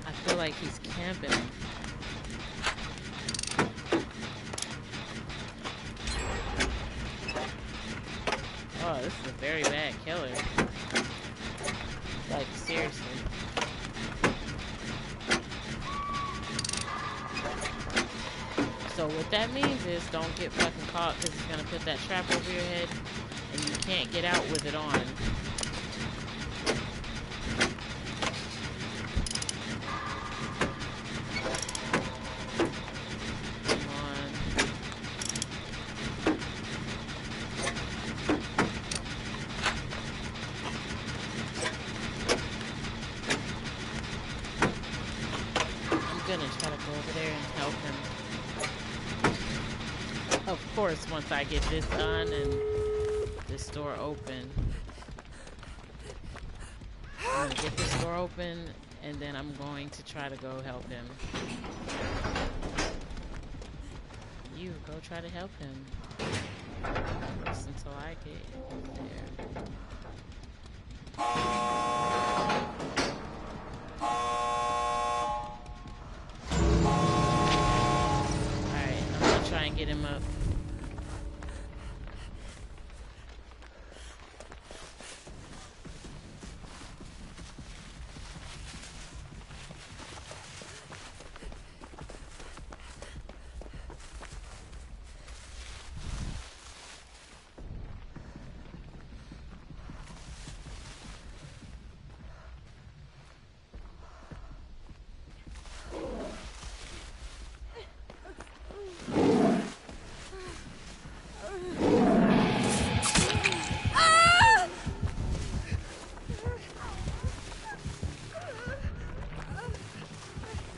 I feel like he's camping him. Oh, this is a very bad killer. Like, seriously. So what that means is don't get fucking caught, because it's gonna put that trap over your head and you can't get out with it on. Of course, once I get this done and this door open, I'm gonna get this door open and then I'm going to try to go help him. You go try to help him. Just until I get there. Alright, I'm gonna try and get him up.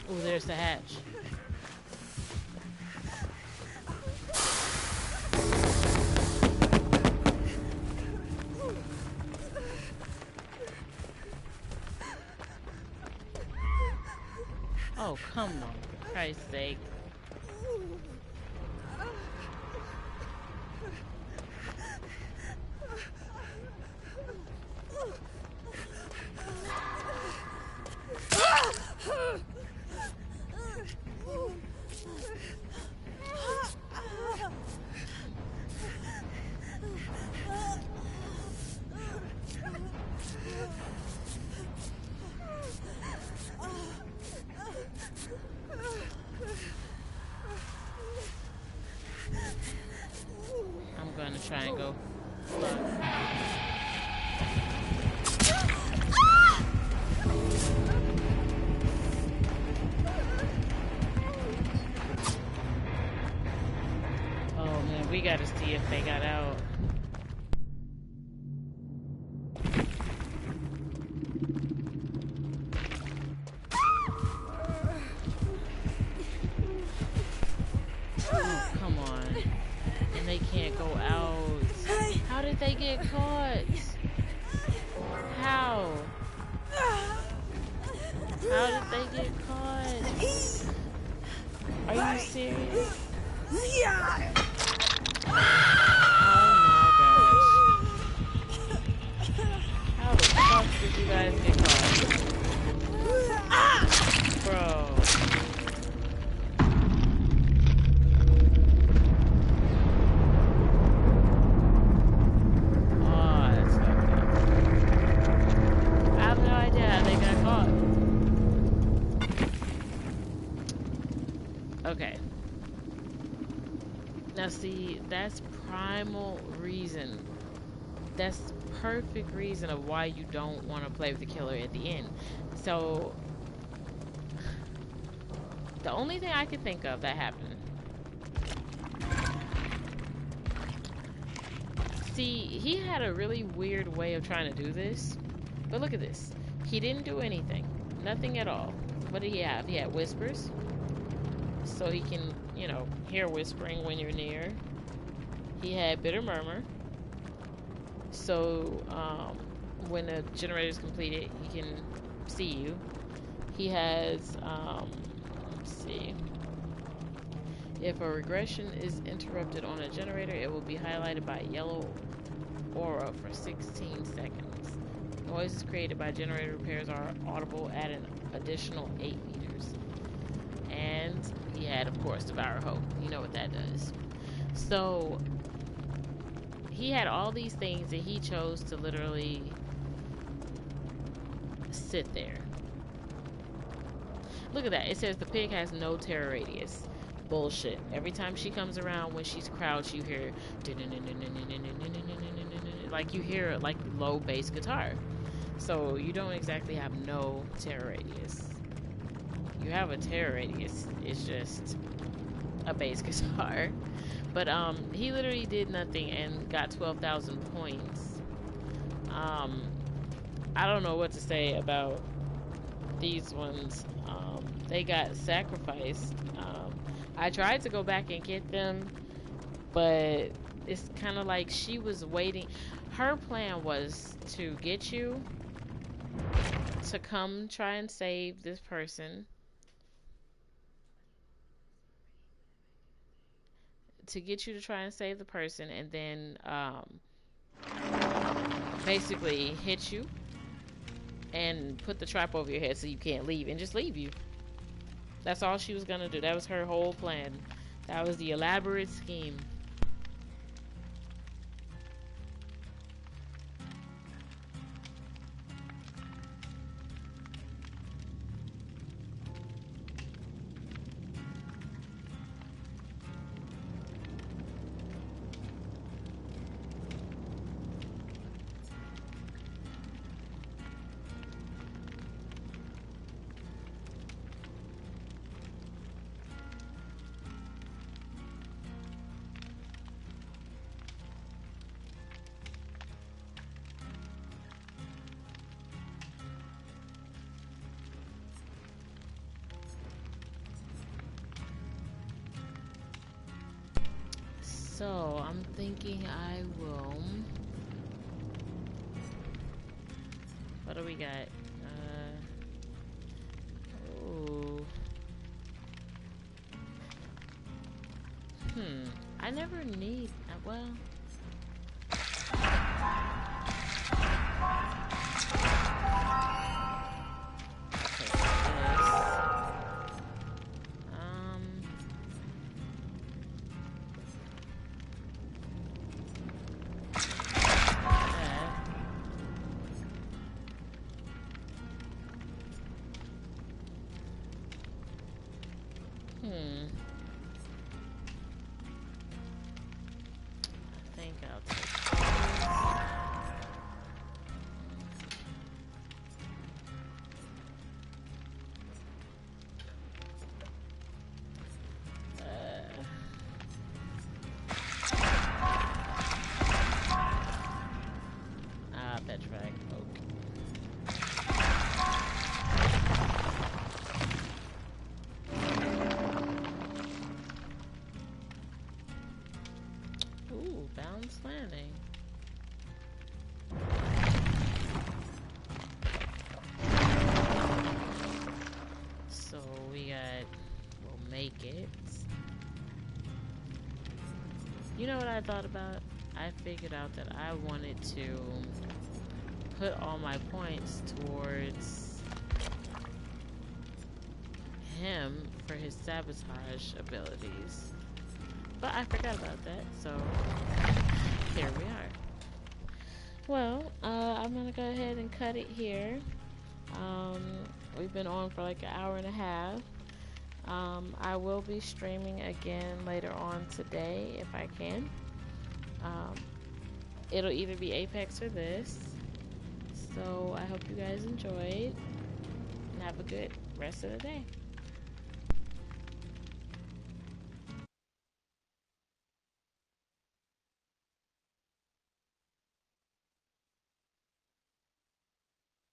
Oh, there's the hatch. Oh, come on, for Christ's sake. I'm gonna try and go. Oh man, we gotta see if they got out. Oh, come on. And they can't go out. How did they get caught? How? How did they get caught? Are you serious? Oh my gosh. How the fuck did you guys get caught? Bro. Oh, that's fucked up. I have no idea how they got caught. Okay. Now see, that's primal reason. That's perfect reason of why you don't want to play with the killer at the end. So the only thing I can think of that happened. See, he had a really weird way of trying to do this. But look at this. He didn't do anything. Nothing at all. What did he have? He had whispers. So he can, you know, hear whispering when you're near. He had bitter murmur. So when the generator is completed, he can see you. He has, let's see. If a regression is interrupted on a generator, it will be highlighted by a yellow aura for 16 seconds. Noises created by generator repairs are audible at an additional 8 meters. And he had, of course, Devour Hope. You know what that does. So he had all these things that he chose to literally sit there. Look at that. It says the pig has no terror radius. Bullshit. Every time she comes around, when she's crouched, you hear like you hear like low bass guitar. So you don't exactly have no terror radius. You have a terror radius. It's just a bass guitar. But he literally did nothing and got 12,000 points. I don't know what to say about these ones. They got sacrificed. I tried to go back and get them, but it's kind of like she was waiting. Her plan was to get you to come try and save this person, to get you to try and save the person, and then basically hit you and put the trap over your head so you can't leave and just leave you. That's all she was gonna do. That was her whole plan. That was the elaborate scheme. So I'm thinking I will. What do we got? Oh. I never need. Well. I think I'll take Petrified Oak. Ooh, Balanced Landing. So we got, we'll make it. You know what I thought about? I figured out that I wanted to put all my points towards him for his sabotage abilities. But I forgot about that, so here we are. Well, I'm gonna go ahead and cut it here. Um, we've been on for like an hour and a half. I will be streaming again later on today if I can. Um, it'll either be Apex or this. So I hope you guys enjoyed and have a good rest of the day.